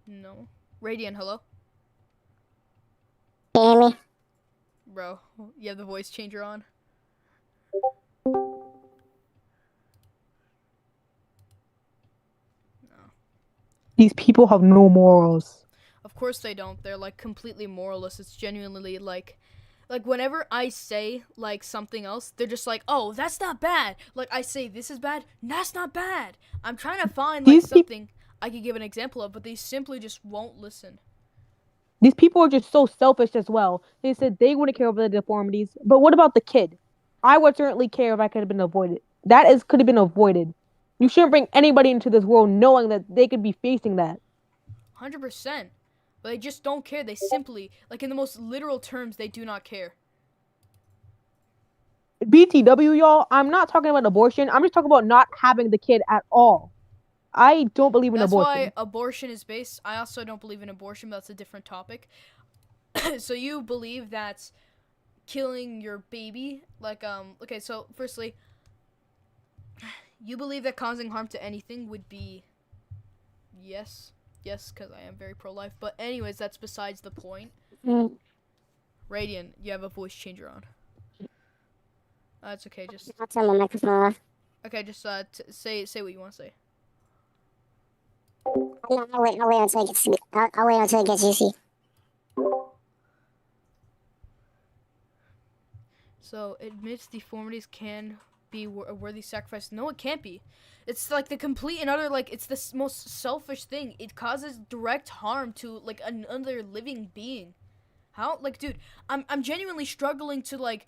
No. Radian, hello? Can you hear me? Bro, you have the voice changer on? These people have no morals. Of course they don't. They're like completely moralist. It's genuinely like whenever I say like something else, they're just like, "Oh, that's not bad." Like I say this is bad, that's not bad. I'm trying to find like something I could give an example of, but they simply just won't listen. These people are just so selfish as well. They said they wouldn't care about the deformities, but what about the kid? I would certainly care if I could have been avoided. Could have been avoided. You shouldn't bring anybody into this world knowing that they could be facing that. 100%. But they just don't care. They simply, like in the most literal terms, they do not care. BTW, y'all, I'm not talking about abortion. I'm just talking about not having the kid at all. I don't believe in abortion. That's why abortion is based. I also don't believe in abortion, but that's a different topic. So you believe that killing your baby, like, okay, so firstly, you believe that causing harm to anything would be yes, because I am very pro-life. But anyways, that's besides the point. Radiant, you have a voice changer on. That's okay. Just I'll turn my microphone off. okay. Just say what you want to say. No, I'll wait until it gets. I'll wait until it gets juicy. So admits deformities can be a worthy sacrifice. No, it can't be. It's like the complete and utter, like, it's the most selfish thing. It causes direct harm to like another living being. How, like, dude, I'm genuinely struggling to like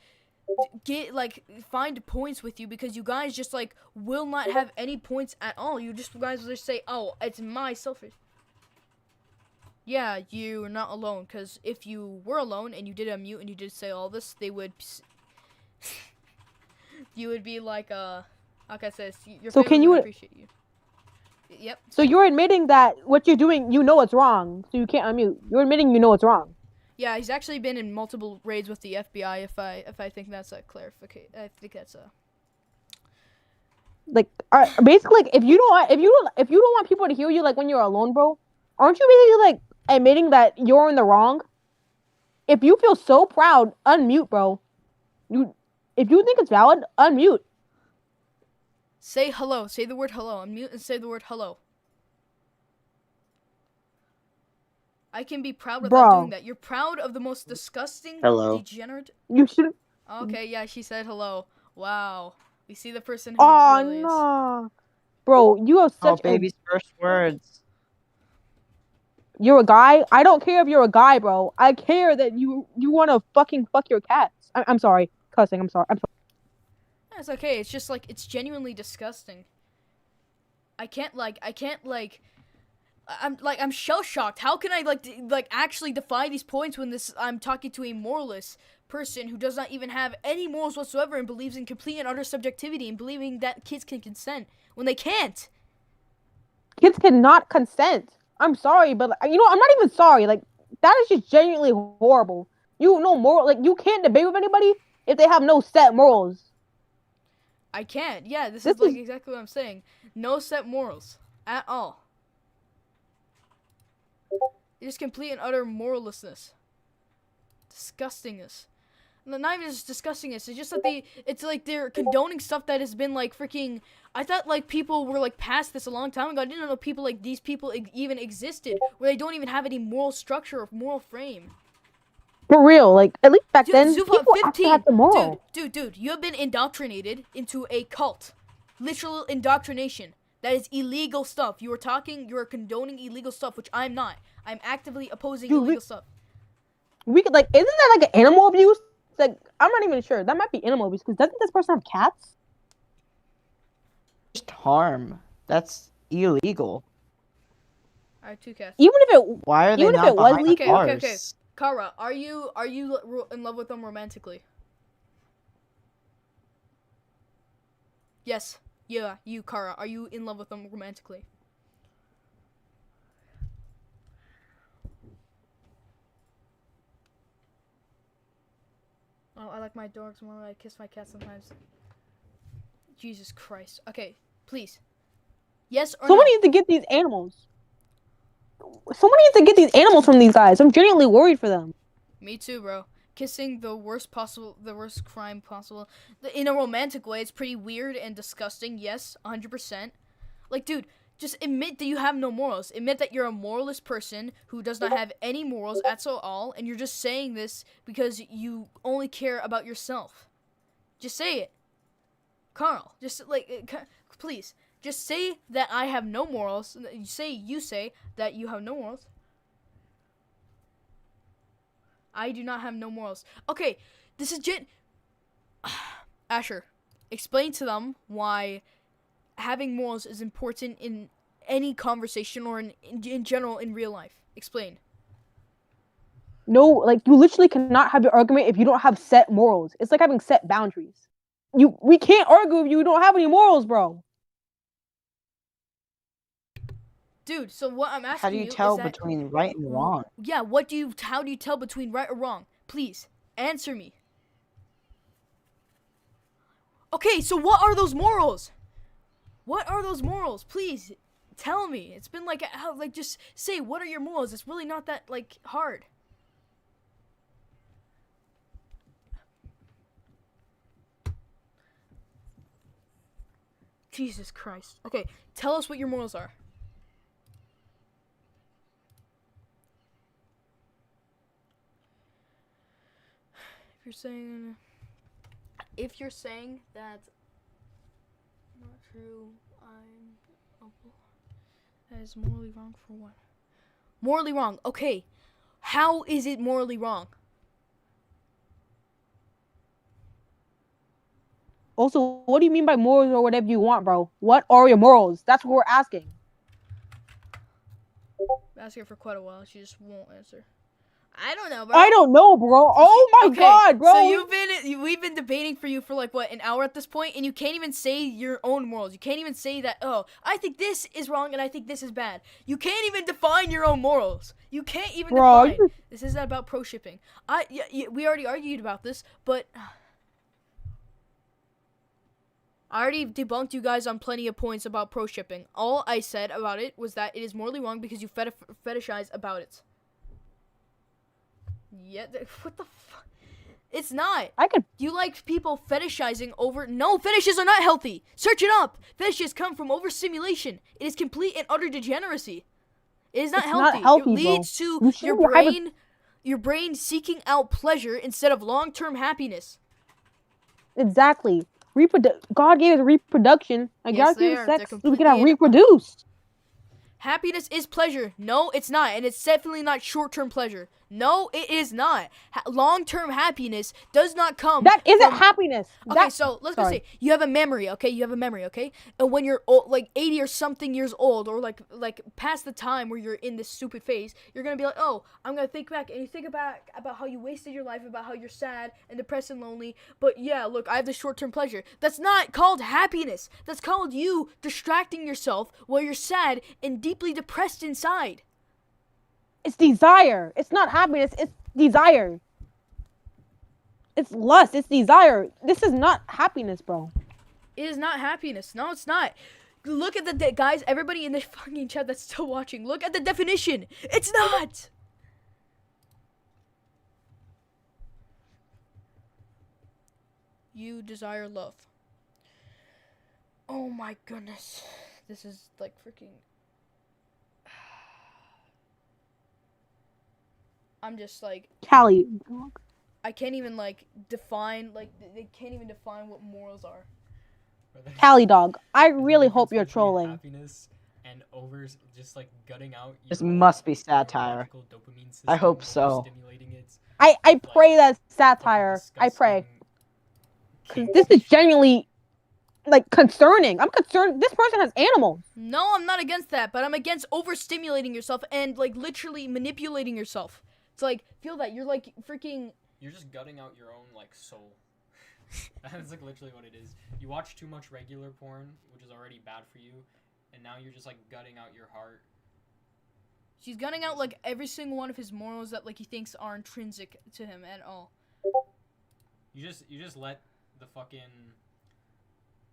find points with you because you guys just like will not have any points at all. You guys will just say, oh, it's my selfish. Yeah, you're not alone, because if you were alone and you did unmute and you did say all this, they would you would be like how can I say this? Your So family can you would appreciate you. Yep. So you're admitting that what you're doing, you know it's wrong, so you can't unmute. You're admitting you know it's wrong. Yeah, he's actually been in multiple raids with the FBI. If I think that's a clarification, I think that's a Like, basically, like, if you don't want people to hear you, like when you're alone, bro, aren't you basically like admitting that you're in the wrong? If you feel so proud, unmute, bro. If you think it's valid, unmute. say hello. Say the word hello. Unmute and say the word hello. I can be proud without doing that. You're proud of the most disgusting, degenerate. You should. Okay, yeah, she said hello. Wow. We see the person who really no, bro, you have such. Baby's first words. You're a guy. I don't care if you're a guy, bro. I care that you want to fucking fuck your cats. I'm sorry, cussing. I'm sorry. It's okay. It's just like it's genuinely disgusting. I'm shell shocked. How can I like actually defy these points when I'm talking to a moralist person who does not even have any morals whatsoever and believes in complete and utter subjectivity and believing that kids can consent when they can't. Kids cannot consent. I'm sorry, but I'm not even sorry. Like, that is just genuinely horrible. You know moral. Like, you can't debate with anybody if they have no set morals. I can't. Yeah, this is exactly what I'm saying. No set morals at all. It is complete and utter morallessness. Disgustingness. Not even just disgustingness. It's just that it's like they're condoning stuff that has been like freaking. I thought like people were like past this a long time ago. I didn't know people like these people even existed where they don't even have any moral structure or moral frame. For real, like at least back then, Zufa, people actually had the moral. Dude, you have been indoctrinated into a cult. Literal indoctrination. That is illegal stuff. You are condoning illegal stuff, which I'm not. I'm actively opposing illegal stuff. we could like, isn't that like an animal abuse? Like, I'm not even sure. That might be animal abuse because doesn't this person have cats? Just harm. That's illegal. I have 2 cats. Even if it Why are they Even if not it was behind legal- bars? Okay. Kara, are you in love with them romantically? Yes. Yeah, you, Kara. Are you in love with them romantically? Oh, I like my dogs more when I kiss my cat sometimes. Jesus Christ. Okay, please. Yes or Someone no? needs to get these animals. Someone needs to get these animals from these guys. I'm genuinely worried for them. Me too, bro. Kissing the worst crime possible. In a romantic way, it's pretty weird and disgusting. Yes, 100%. Like, dude, just admit that you have no morals. Admit that you're a moralist person who does not have any morals at all, and you're just saying this because you only care about yourself. Just say it. Carl, just, please. Just say that I have no morals. You say that you have no morals. I do not have no morals. Okay, this is Asher, explain to them why having morals is important in any conversation or in general in real life. Explain. No, like you literally cannot have your argument if you don't have set morals. It's like having set boundaries. We can't argue if you don't have any morals, bro. Dude, so what I'm asking How do you is tell that, between right and wrong? Yeah, how do you tell between right or wrong? Please, answer me. Okay, so what are those morals? What are those morals? Please, tell me. It's been just say, what are your morals? It's really not that, hard. Jesus Christ. Okay, tell us what your morals are. If you're saying that not true, that is morally wrong for what? Morally wrong. Okay. How is it morally wrong? Also, what do you mean by morals or whatever you want, bro? What are your morals? That's what we're asking. I've asked her for quite a while. She just won't answer. I don't know, bro. I don't know, bro. Oh my god, bro. So we've been debating for you for an hour at this point, and you can't even say your own morals. You can't even say that, oh, I think this is wrong and I think this is bad. You can't even define your own morals. You can't even define. This isn't about pro shipping. We already argued about this, but I already debunked you guys on plenty of points about pro shipping. All I said about it was that it is morally wrong because you fetishize about it. Yeah, what the fuck? It's not. You like people fetishizing over. No, fetishes are not healthy. Search it up. Fetishes come from overstimulation. It is complete and utter degeneracy. It is not healthy. It leads to your brain seeking out pleasure instead of long-term happiness. Exactly. God gave us reproduction. God gave us sex so we can have reproduce. Happiness is pleasure. No, it's not. And it's definitely not short-term pleasure. No, it is not. Long-term happiness does not come. That isn't happiness. Okay, so let's just say you have a memory, okay? You have a memory, okay? And when you're old, 80 or something years old, or like past the time where you're in this stupid phase, you're gonna be like, oh, I'm gonna think back, and you think about how you wasted your life, about how you're sad and depressed and lonely. But yeah, look, I have this short-term pleasure. That's not called happiness. That's called you distracting yourself while you're sad and deeply depressed inside. It's desire. It's not happiness. It's desire. It's lust. It's desire. This is not happiness, bro. It is not happiness. No, it's not. Look at the guys. Everybody in the fucking chat that's still watching. Look at the definition. It's not. You desire love. Oh my goodness. This is freaking. I'm just Callie. I can't even define they can't even define what morals are. Callie dog. I really hope you're trolling. Happiness and just gutting out. This must be satire. I hope so. Stimulating it I pray that's fucking satire. I pray. disgusting 'Cause this is genuinely like concerning. I'm concerned. This person has animals. No, I'm not against that, but I'm against overstimulating yourself and like literally manipulating yourself. It's like feel that you're like freaking. You're just gutting out your own like soul. That's like literally what it is. You watch too much regular porn, which is already bad for you, and now you're just like gutting out your heart. She's gunning out like every single one of his morals that like he thinks are intrinsic to him at all. You just let the fucking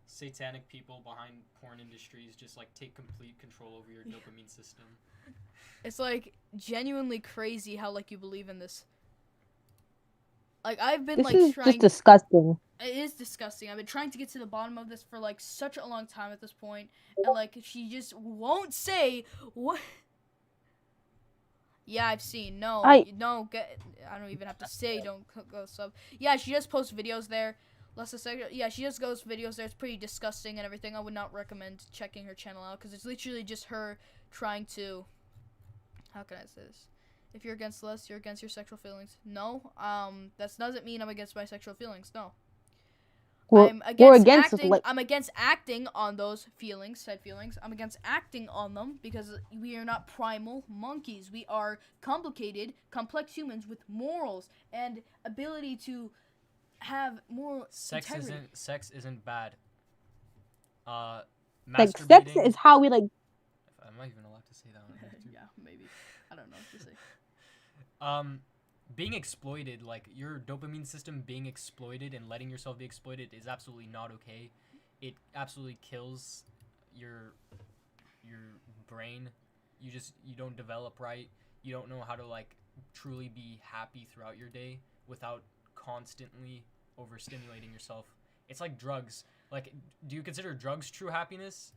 satanic people behind porn industries just like take complete control over your dopamine system. It's like genuinely crazy how like you believe in this. Like I've been This like is trying. just disgusting. It is disgusting. I've been trying to get to the bottom of this for like such a long time at this point, and like she just won't say what. Yeah, I've seen. No, I don't even have to say don't go sub. Yeah, she just posts videos there. Yeah, she just goes videos there. It's pretty disgusting and everything. I would not recommend checking her channel out because it's literally just her trying to. How can I say this? If you're against lust, you're against your sexual feelings. No, that doesn't mean I'm against my sexual feelings. No. I'm against acting on those said feelings. I'm against acting on them because we are not primal monkeys. We are complicated, complex humans with morals and ability to have moral integrity. Sex isn't bad. Like sex is how we like. Am I even allowed to say that on here too? Yeah, maybe. I don't know what to say. Being exploited, like your dopamine system being exploited and letting yourself be exploited is absolutely not okay. It absolutely kills your brain. You don't develop right. You don't know how to like truly be happy throughout your day without constantly overstimulating yourself. It's like drugs. Like, do you consider drugs true happiness?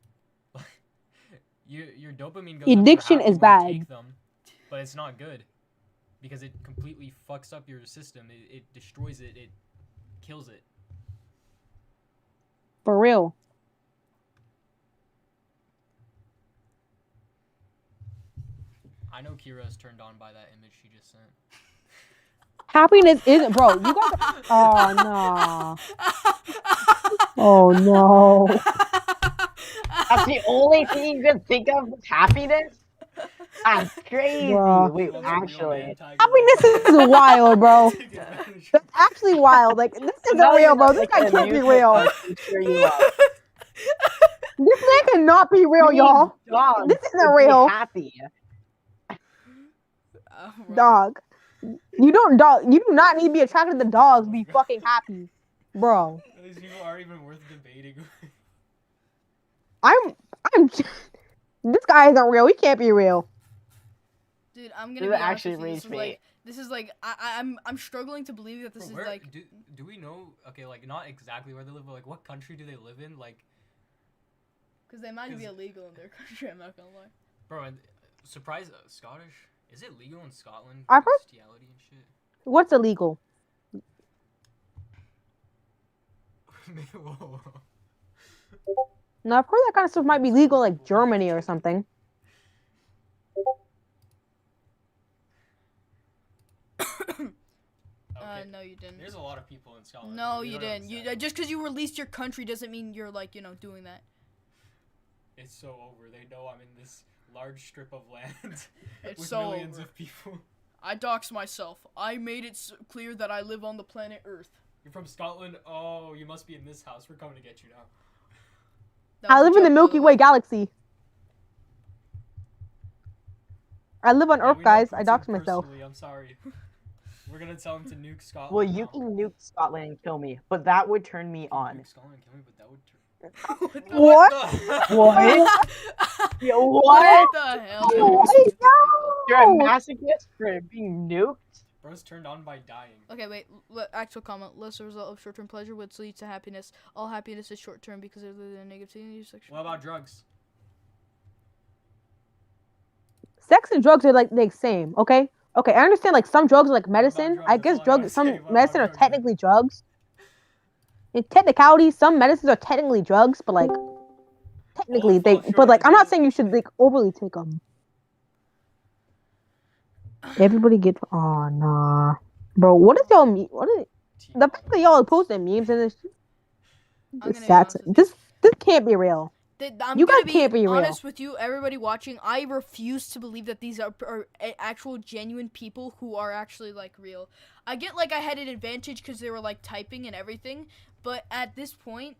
Your dopamine goes Addiction is bad. when you take them, but it's not good. Because it completely fucks up your system. It destroys it. It kills it. For real. I know Kira's turned on by that image she just sent. Happiness isn't, bro. You guys. Oh no. Oh no. That's the only thing you can think of with happiness? That's crazy. Bro. Wait, actually. Happiness is wild, bro. That's actually wild. Like, this isn't real, bro. This guy can't be real. This man cannot be real, y'all. This isn't real. Happy. Dog. You do not need to be attracted to dogs to be fucking happy. Bro. These people aren't even worth debating. This guy isn't real. He can't be real. Dude, I'm gonna be honest with you. This is like I'm struggling to believe that this is like. Do we know? Okay, like not exactly where they live, but like what country do they live in? Like. Because they might be illegal in their country. I'm not gonna lie. Bro, and surprise, Scottish. Is it legal in Scotland? I've heard. Bestiality and shit. What's illegal? Whoa. No, I've heard that kind of stuff might be legal, like Germany or something. Okay. No, you didn't. There's a lot of people in Scotland. No, you didn't. Just because you released your country doesn't mean you're like doing that. It's so over. They know I'm in this large strip of land It's with so millions over. of people. I doxed myself. I made it clear that I live on the planet Earth. You're from Scotland? Oh, you must be in this house. We're coming to get you now. I live in the Milky Way galaxy. I live on Earth, guys. I doxed myself. I'm sorry. We're gonna tell him to nuke Scotland. Well, you can nuke Scotland and kill me, but that would turn me on. Nuke Scotland and kill me, but that would turn. What? What? Yo, what? the hell? You're a masochist for being nuked? Bro's turned on by dying. Okay, wait. Actual comment. Less a result of short-term pleasure, which leads to happiness. All happiness is short-term because of the negativity. What about drugs? Sex and drugs are like the same, okay? Okay, I understand like some drugs are like medicine. I guess some medicine are technically drugs. In technicality, some medicines are technically drugs, but like technically but like I'm not saying you should like overly take them. Everybody get. Oh nah. Bro, what is y'all what is Tea the fact bottle. that y'all are posting memes and this I'm gonna be stats? honest with you. This can't be real. I'm You gonna guys can't be real. honest with you, everybody watching. I refuse to believe that these are actual genuine people who are actually like real. I get like I had an advantage because they were like typing and everything, but at this point,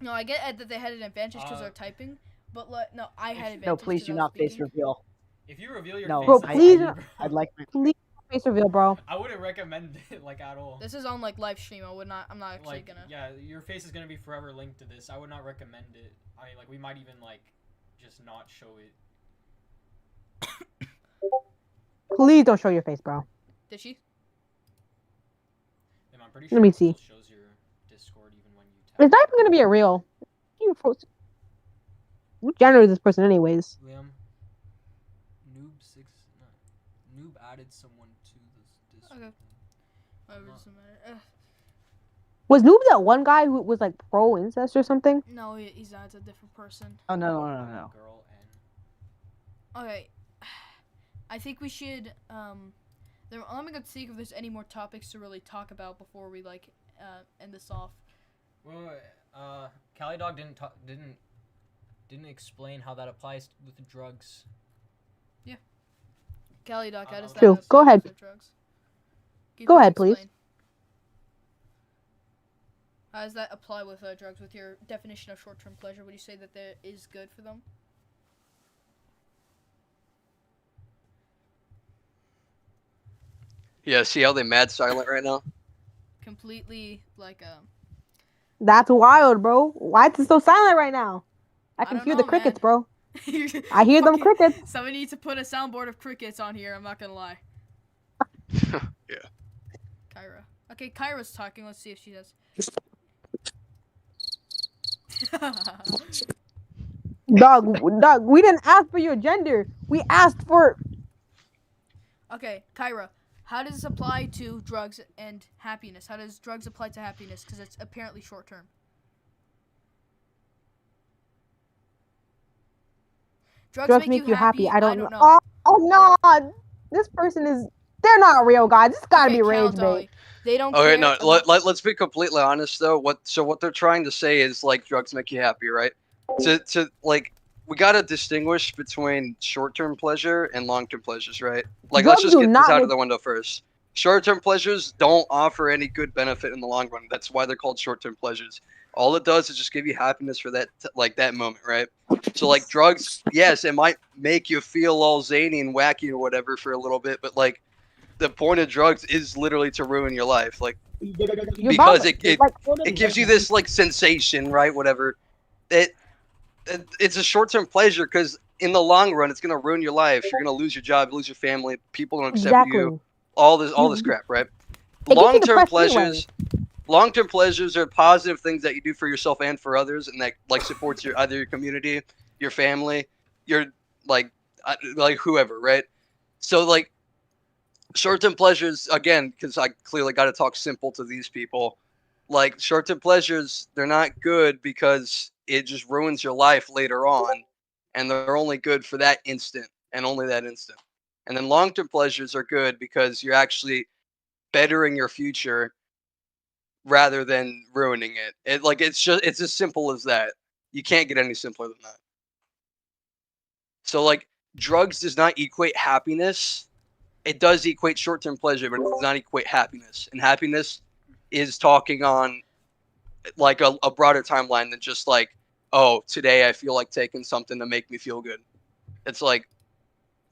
no, I get that they had an advantage because they're typing, but like no, I had advantage. No, please 'cause do I was not face speaking. reveal. If you reveal your No, face, Bro, that's please, on you, bro. I'd like my. please face reveal, bro. I wouldn't recommend it like at all. This is on like live stream. I'm not actually Like, gonna. yeah, your face is gonna be forever linked to this. I would not recommend it. I mean, like, we might even like just not show it. Please don't show your face, bro. Did she? And I'm pretty Let sure me it see. still shows your Discord even when you tap. It's not even gonna be a real. You froze. What gender is this person, anyways? Liam, Noob added someone to this Discord. Okay. thing. Whatever, not- doesn't matter. Was Noob that one guy who was like pro incest or something? No, he's not. It's a different person. Oh no. Girl N. Okay. I think we should let me go see if there's any more topics to really talk about before we like end this off. Well, Cali Dog didn't explain how that applies with the drugs. Kelly Doc, how does that True. have Go to do ahead. with drugs? Go ahead, please. Explain. How does that apply with drugs? With your definition of short-term pleasure, would you say that there is good for them? Yeah, see how they mad silent right now? Completely like That's wild, bro. Why is it so silent right now? I can don't hear know, the crickets, man. bro. I hear them Fucking- crickets. Somebody needs to put a soundboard of crickets on here. I'm not gonna lie. Yeah. Kyra. Okay, Kyra's talking. Let's see if she does. Dog, we didn't ask for your gender. We asked for. Okay, Kyra. How does this apply to drugs and happiness? How does drugs apply to happiness? Because it's apparently short term. Drugs make you happy. I don't know. know. Oh no, this person is. They're not real, guys. This gotta Okay, be Cal rage Dolly. bait. They don't Okay, care. no, about- let's be completely honest though. What they're trying to say is like drugs make you happy, right? To like we gotta distinguish between short-term pleasure and long-term pleasures, right? Like let's Drugs just do get this not out of make- the window first. Short-term pleasures don't offer any good benefit in the long run. That's why they're called short-term pleasures. All it does is just give you happiness for that like that moment, right? So like drugs, yes, it might make you feel all zany and wacky or whatever for a little bit, but like the point of drugs is literally to ruin your life, like You're because valid. it Like, it gives you this like sensation, right? Whatever. It's a short-term pleasure because in the long run, it's gonna ruin your life. You're gonna lose your job, lose your family. People don't accept you. All this crap, right? It gets you Long-term depressed pleasures. Long-term pleasures are positive things that you do for yourself and for others, and that like supports your either your community, your family, your like whoever, right? So like short-term pleasures again, because I clearly got to talk simple to these people. Like short-term pleasures, they're not good because it just ruins your life later on, and they're only good for that instant and only that instant. And then long-term pleasures are good because you're actually bettering your future rather than ruining it. It's as simple as that. You can't get any simpler than that. So like drugs does not equate happiness. It does equate short-term pleasure, but it does not equate happiness. And happiness is talking on like a broader timeline than just like, oh, today I feel like taking something to make me feel good. It's like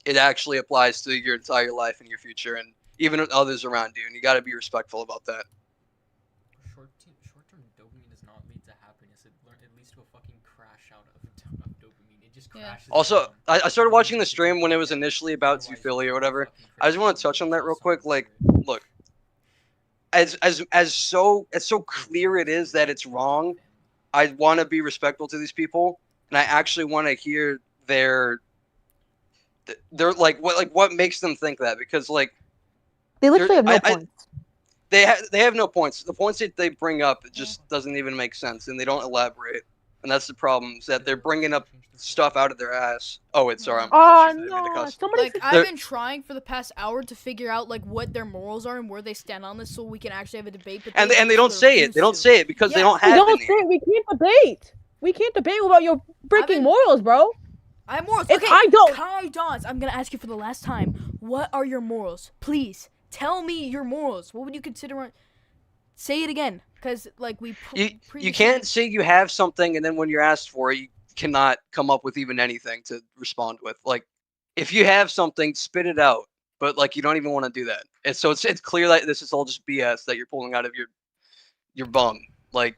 it actually applies to your entire life and your future and even others around you, and you got to be respectful about that. Short-term dopamine does not lead to happiness. It leads to a fucking crash out of dopamine. It just crashes. Also, down. I started watching the stream when it was initially about zoophilia or whatever. I just want to touch on that real quick. Like, look, as so clear it is that it's wrong, I want to be respectful to these people, and I actually want to hear their like what makes them think that, because like They literally have no I- points. they have no points. The points that they bring up, it just doesn't even make sense, and they don't elaborate. and that's the problem. Is that they're bringing up stuff out of their ass. Oh, wait, sorry. Oh Didn't mean to no! cuss. Somebody. Like, I've been trying for the past hour to figure out like what their morals are and where they stand on this, so we can actually have a debate. But And they don't say it. They don't say it because they don't We have don't any. say it. We can't debate. We can't debate about your freaking been- morals, bro. I have morals. If Okay, I don't- Kai Dons, I'm gonna ask you for the last time. What are your morals? Please tell me your morals. What would you consider? Say it again, because like You can't say you have something and then when you're asked for it, you cannot come up with even anything to respond with. Like, if you have something, spit it out. But like, you don't even want to do that. And so it's clear that this is all just BS that you're pulling out of your bum. Like,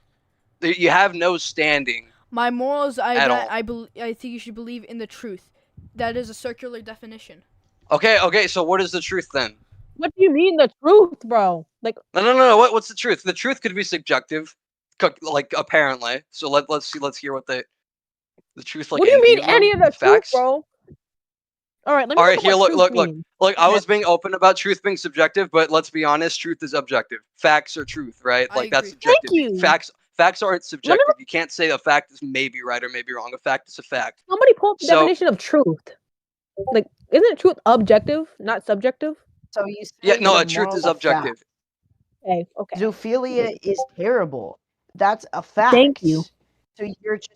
you have no standing. My morals, At all. I think you should believe in the truth. That is a circular definition. Okay. So what is the truth then? What do you mean the truth, bro? Like, No. What's the truth? The truth could be subjective, like apparently. So let's see. Let's hear what the truth. Like, what do you mean any any of the facts? truth, bro? All right, let me. All right, look here, at what look. truth means. I was being open about truth being subjective, but let's be honest, truth is objective. Facts are truth, right? I Like, that's agree. subjective. Thank you. Facts aren't subjective. You can't say a fact is maybe right or maybe wrong. A fact is a fact. Somebody pull up the So- definition of truth. Like, isn't truth objective, not subjective? So you say Yeah, no, that a truth morals is are fact. objective. Okay. Zoophilia is terrible. That's a fact. Thank you. So you're just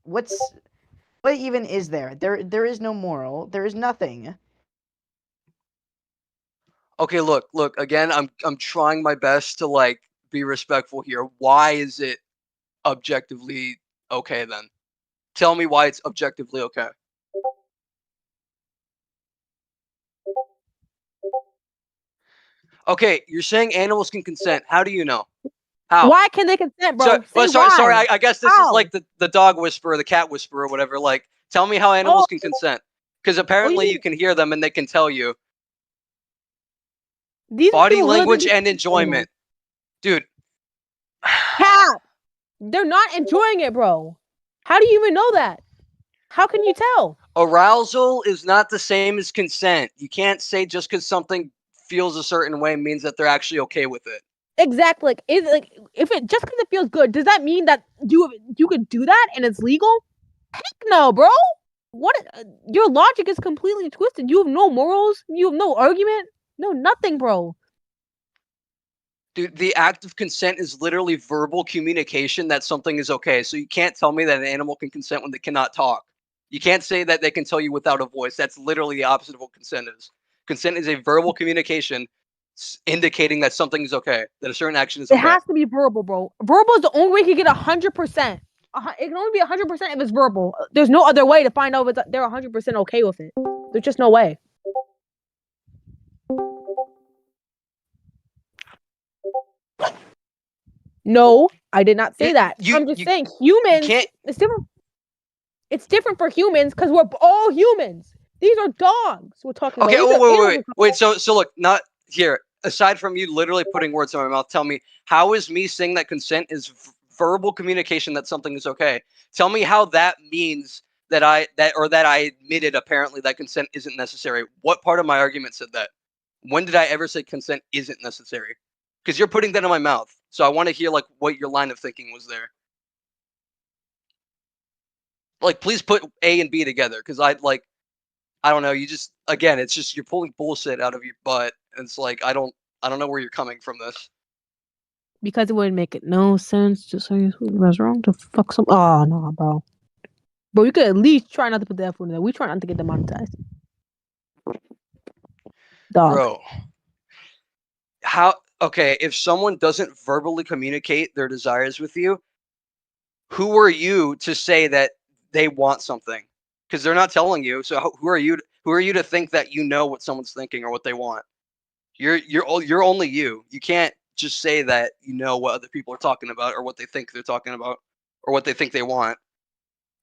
what even is there? There is no moral. There is nothing. Okay, look. Again, I'm trying my best to like be respectful here. Why is it objectively okay then? Tell me why it's objectively okay. Okay, you're saying animals can consent. How do you know? How? Why can they consent, bro? Sorry. Why. I guess this How? is like the dog whisperer, the cat whisperer, or whatever. Like, tell me how animals can consent. Because apparently mean? you can hear them and they can tell you. These Body people really language think- and enjoyment. Dude. Cap. They're not enjoying it, bro. How do you even know that? How can you tell? Arousal is not the same as consent. You can't say just because something feels a certain way means that they're actually okay with it. Exactly. Like, is it like if it just because it feels good, does that mean that you could do that and it's legal? Heck no, bro. What? Your logic is completely twisted. You have no morals. You have no argument. No nothing, bro. Dude, the act of consent is literally verbal communication that something is okay. So you can't tell me that an animal can consent when they cannot talk. You can't say that they can tell you without a voice. That's literally the opposite of what consent is. Consent is a verbal communication indicating that something is okay, that a certain action is It okay. has to be verbal, bro. Verbal is the only way you can get 100%. It can only be 100% if it's verbal. There's no other way to find out if they're 100% okay with it. There's just no way. No, I did not say You- that. you- I'm just you- saying humans. can't- It's different. It's different for humans because we're all humans. These are dogs we're talking Okay, about. These are animals we're talking wait. So look, not here. Aside from you literally putting words in my mouth, tell me how is me saying that consent is verbal communication that something is okay? Tell me how that means that I admitted apparently that consent isn't necessary. What part of my argument said that? When did I ever say consent isn't necessary? Because you're putting that in my mouth. So I want to hear like what your line of thinking was there. Like, please put A and B together, because I don't know. You just again, it's just you're pulling bullshit out of your butt, and it's like I don't know where you're coming from this. because it wouldn't make it no sense to say it was wrong to fuck some. Oh no, bro. Bro, you could at least try not to put the F word in there. We try not to get demonetized. Dog. Bro, how? Okay, if someone doesn't verbally communicate their desires with you, who are you to say that they want something? Because they're not telling you. So who are you? Who are you to think that you know what someone's thinking or what they want? You're only you. You can't just say that you know what other people are talking about or what they think they're talking about or what they think they want.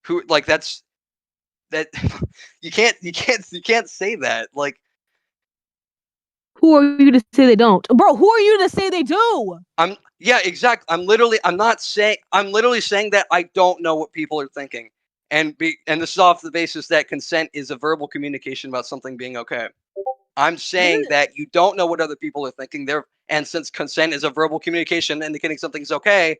Who like that? You can't say that. Like, Who are you to say they don't? Bro, who are you to say they do? yeah, exactly. I'm literally saying that I don't know what people are thinking. And this is off the basis that consent is a verbal communication about something being okay. I'm saying that you don't know what other people are thinking there, and since consent is a verbal communication indicating something's okay,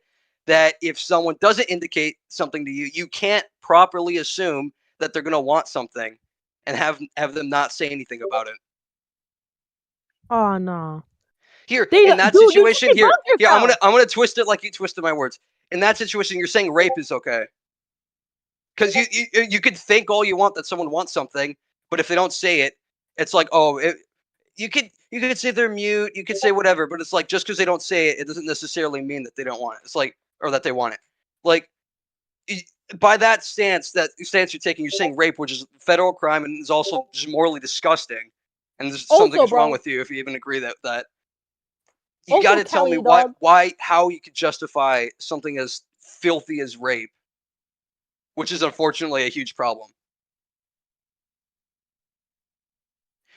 that if someone doesn't indicate something to you, you can't properly assume that they're gonna want something, and have them not say anything about it. Oh no. Here, They, in that dude, you just situation, here, debunked I'm yourself. gonna twist it like you twisted my words. In that situation, you're saying rape is okay. Because you could think all you want that someone wants something, but if they don't say it, it's like, oh, you could say they're mute, you could say whatever, but it's like just because they don't say it, it doesn't necessarily mean that they don't want it. It's like, or that they want it. Like, by that stance you're taking, you're saying rape, which is a federal crime and is also just morally disgusting, and there's something Also, is wrong bro. with you if you even agree that. You Also, got to tell me Kelly, dog. how you could justify something as filthy as rape, which is unfortunately a huge problem.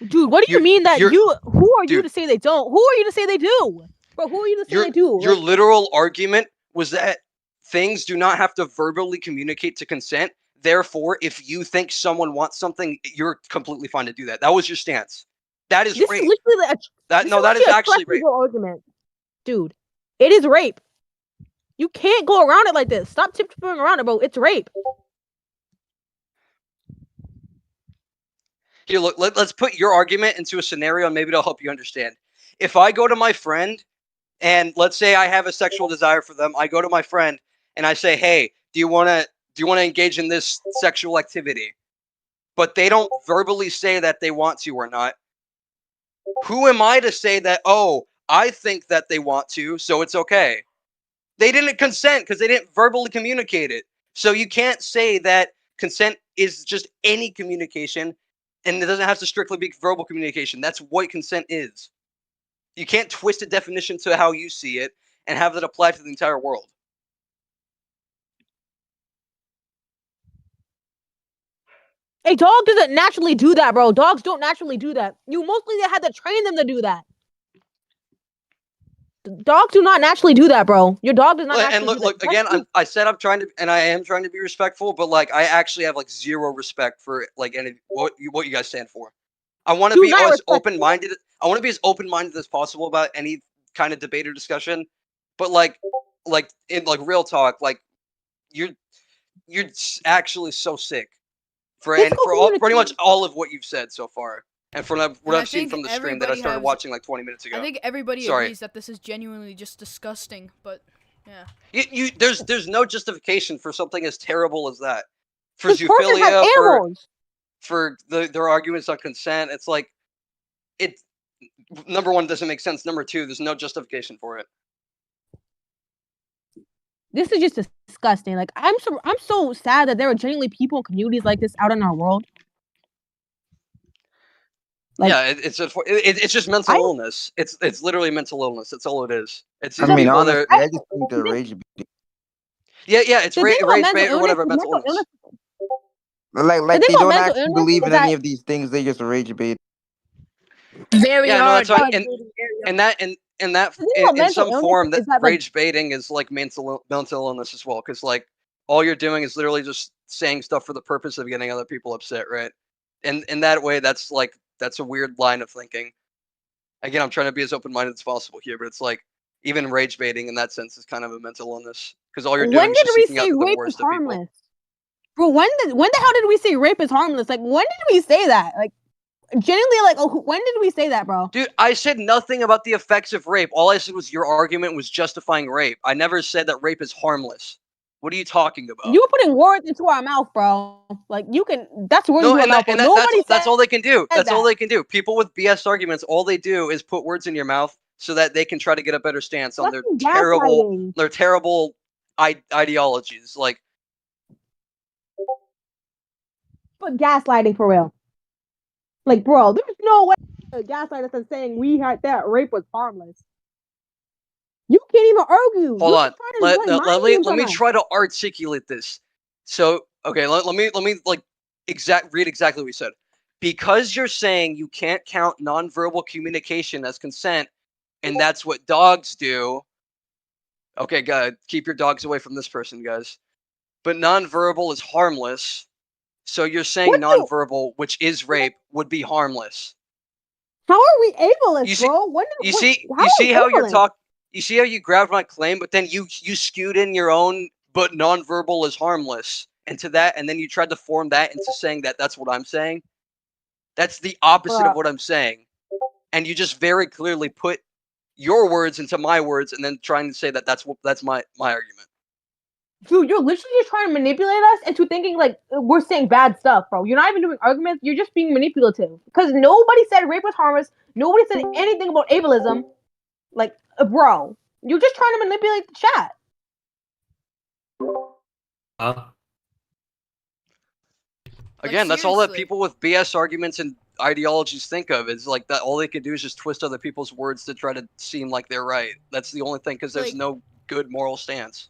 Dude, what do you mean that you're- you? Who are you dude. to say they don't? Who are you to say they do? Bro, who are you to say they do? Your Like, literal argument was that things do not have to verbally communicate to consent. Therefore, if you think someone wants something, you're completely fine to do that. That was your stance. That is this rape. is literally like That is actually rape. argument, dude. It is rape. You can't go around it like this. Stop tiptoeing around it, bro. It's rape. Here, look. Let's put your argument into a scenario, and maybe it'll help you understand. If I go to my friend, and let's say I have a sexual desire for them, I go to my friend and I say, "Hey, do you want to engage in this sexual activity?" But they don't verbally say that they want to or not. Who am I to say that, oh, I think that they want to, so it's okay? They didn't consent because they didn't verbally communicate it. So you can't say that consent is just any communication, and it doesn't have to strictly be verbal communication. That's what consent is. You can't twist a definition to how you see it and have that apply to the entire world. A dog doesn't naturally do that, bro. Dogs don't naturally do that. You mostly had to train them to do that. Dogs do not naturally do that, bro. Your dog does not naturally do that. Look again. I said I'm trying to, and I am trying to be respectful, but like I actually have like zero respect for like any what you guys stand for. I want to be as open-minded. I want to be as open-minded as possible about any kind of debate or discussion, but like in like real talk, like you're actually so sick for pretty much all of what you've said so far. And from what I've seen from the stream that I started watching like 20 minutes ago. I think everybody agrees that this is genuinely just disgusting, but yeah. There's no justification for something as terrible as that. For zoophilia, for their arguments on consent, it's like number one, doesn't make sense. Number two, there's no justification for it. This is just disgusting. Like I'm so sad that there are genuinely people in communities like this out in our world. Like, yeah, it's just mental illness. It's literally mental illness. That's all it is. I mean, honestly, I just think the rage. Yeah, it's rage bait or whatever. Mental illness. Like they don't actually believe in any of these things. They just rage bait. Very hard. No, that's right. And that in some form that rage baiting is like mental illness as well, because like all you're doing is literally just saying stuff for the purpose of getting other people upset, right? And in that way, that's a weird line of thinking. Again, I'm trying to be as open-minded as possible here, but it's like even rage baiting in that sense is kind of a mental illness, because all you're doing is just seeking out the worst of people. Bro, when the hell did we say rape is harmless? Like, when did we say that? Like, genuinely, like, when did we say that, bro? Dude, I said nothing about the effects of rape. All I said was your argument was justifying rape. I never said that rape is harmless. What are you talking about? You were putting words into our mouth, bro. Like, you can. That's words into our mouth. That's all they can do. That's all they can do. People with BS arguments, all they do is put words in your mouth so that they can try to get a better stance on their terrible ideologies. Like, but gaslighting for real. Like, bro, there's no way gaslight us saying we had that rape was harmless. You can't even argue. Hold on. Let me try to articulate this. So, okay, let me like read exactly what we said. Because you're saying you can't count nonverbal communication as consent, and that's what dogs do. Okay, good. Keep your dogs away from this person, guys. But nonverbal is harmless. So you're saying nonverbal, which is rape, would be harmless. How are we ableist, bro? You see how you're talking. you see how you grabbed my claim, but then you skewed in your own, but nonverbal is harmless into that, and then you tried to form that into saying that that's what I'm saying. That's the opposite of what I'm saying, and you just very clearly put your words into my words, and then trying to say that that's my argument. Dude, you're literally just trying to manipulate us into thinking like we're saying bad stuff, bro. You're not even doing arguments. You're just being manipulative. Because nobody said rape was harmless. Nobody said anything about ableism. Like, bro, you're just trying to manipulate the chat. Again, that's all that people with BS arguments and ideologies think of. Is like that all they could do is just twist other people's words to try to seem like they're right. That's the only thing, because there's no good moral stance.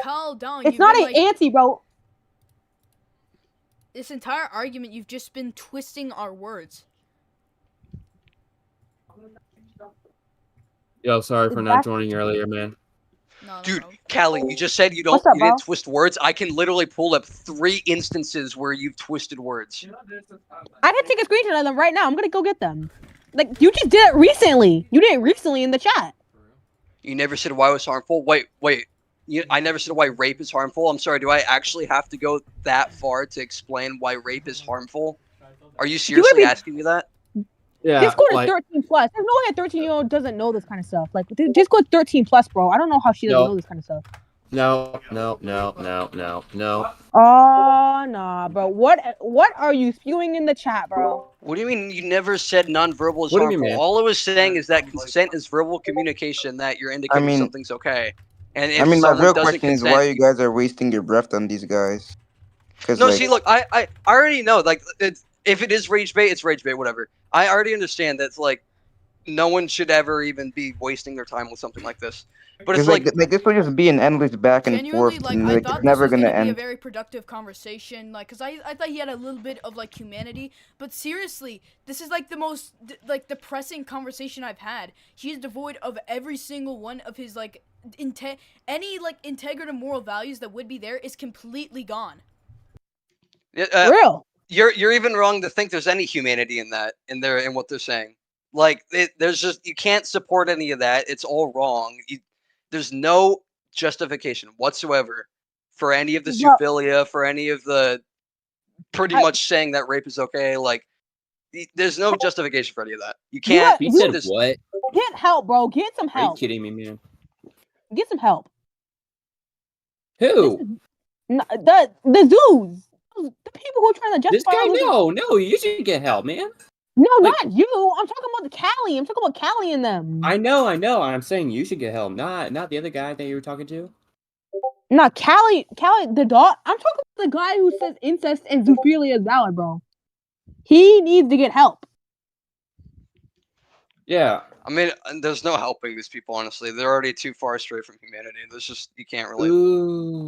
Calm down. It's not an anti, bro. This entire argument, you've just been twisting our words. Yo, sorry for not joining earlier, man. No, dude, Callie, you just said you didn't twist words. I can literally pull up 3 instances where you've twisted words. I can take a screenshot of them right now. I'm gonna go get them. Like, you just did it recently. You did it recently in the chat. You never said why it was harmful. Wait. I never said why rape is harmful. I'm sorry. Do I actually have to go that far to explain why rape is harmful? Are you seriously asking me that? Yeah. Discord is 13 plus. There's no way a 13-year-old doesn't know this kind of stuff. Like, Discord 13 plus, bro. I don't know how she doesn't know this kind of stuff. No. Oh, nah, bro. What are you spewing in the chat, bro? What do you mean you never said nonverbal is harmful? All I was saying is that consent is verbal communication, that you're indicating something's okay. And if my real doesn't question is why you guys are wasting your breath on these guys. No, see, look, I already know, like, if it is rage bait, it's rage bait, whatever. I already understand that it's like no one should ever even be wasting their time with something like this. But it's like this will just be an endless back and forth. Like, and, I like, thought it's never this was gonna be end. a very productive conversation, like, cause I thought he had a little bit of like humanity, but seriously, this is like the most like depressing conversation I've had. He is devoid of every single one of his like any like integrative moral values that would be there is completely gone. Real. You're even wrong to think there's any humanity in that, in what they're saying. Like, there's just, you can't support any of that. It's all wrong. There's no justification whatsoever for any of the zoophilia, for any of the pretty much saying that rape is okay. Like, there's no justification for any of that. You can't. He said what? Get help, bro. Get some help. Are you kidding me, man? Get some help. Who? The zoos. The people who are trying to justify this guy. No, you should get help, man. No, like, not you. I'm talking about the Callie. I'm talking about Callie and them. I know. I'm saying you should get help, not the other guy that you were talking to. No, Callie, the dog. I'm talking about the guy who says incest and zoophilia is valid, bro. He needs to get help. Yeah. I mean, there's no helping these people, honestly. They're already too far astray from humanity. There's just, you can't really.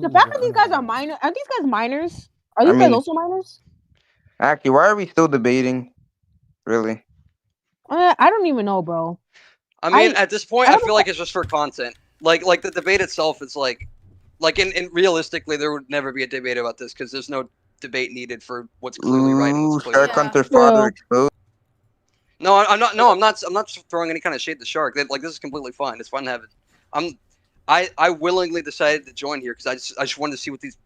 The fact that these guys are minors, are these guys minors? Are these guys also minors? Actually, why are we still debating? Really? I don't even know, bro. I mean, at this point, I feel like it's just for content. Like the debate itself is like in realistically, there would never be a debate about this because there's no debate needed for what's clearly right and what's clearly Shark Hunter father exposed. No, I'm not. No, I'm not throwing any kind of shade to Shark. Like, this is completely fine. It's fun to have it. I willingly decided to join here because I just wanted to see what these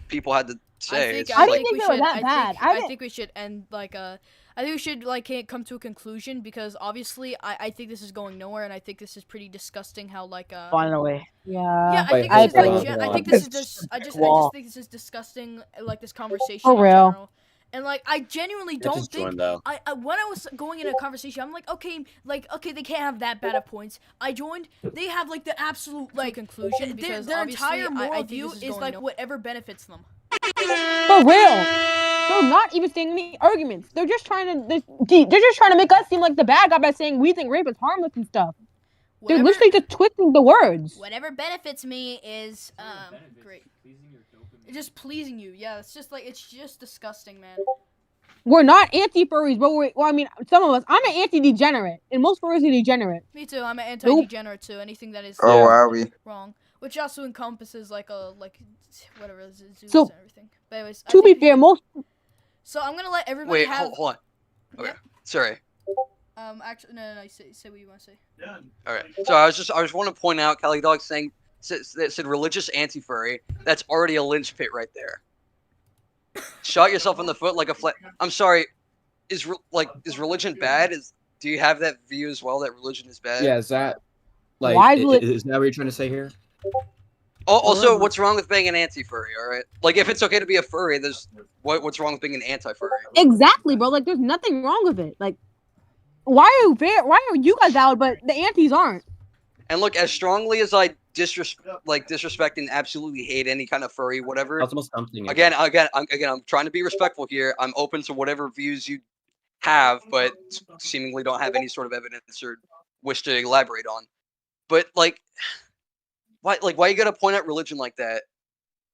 people had to say. I think we should. I think we should end like I think we should like come to a conclusion because obviously I think this is going nowhere and I think this is pretty disgusting how like Finally. Yeah. I think this is disgusting, like this conversation for real. General. And like I genuinely don't think I when I was going in a conversation I'm like okay they can't have that bad of points. I joined, they have like the absolute like conclusion because their entire moral view is like whatever benefits them. For real. They're not even saying any arguments. They're just trying to make us seem like the bad guy by saying we think rape is harmless and stuff. They're literally just twisting the words. Whatever benefits me is great. It's just pleasing you. Yeah, it's just disgusting, man. We're not anti-furries, but I mean, some of us. I'm an anti-degenerate, and most furries are degenerate. Me too. I'm an anti-degenerate too. Anything that is wrong, which also encompasses like whatever zoos and everything. But anyways, to be fair, most. So I'm gonna let everybody Wait, hold on. Okay, sorry. Actually, no. Say what you want to say. All right. So I just want to point out, Cali Dog said religious anti-furry. That's already a lynch pit right there. Shot yourself in the foot like a flat. I'm sorry. Is religion bad? Do you have that view as well that religion is bad? Yeah, is that like Why is that what you're trying to say here? Also, what's wrong with being an anti-furry? All right, like if it's okay to be a furry, what's wrong with being an anti-furry? Exactly, bro. Like, there's nothing wrong with it. Like, why are you guys valid, but the antis aren't? And look, as strongly as I disrespect and absolutely hate any kind of furry, whatever. That's almost something. Again, I'm trying to be respectful here. I'm open to whatever views you have, but seemingly don't have any sort of evidence or wish to elaborate on. But like, why you gotta point out religion like that?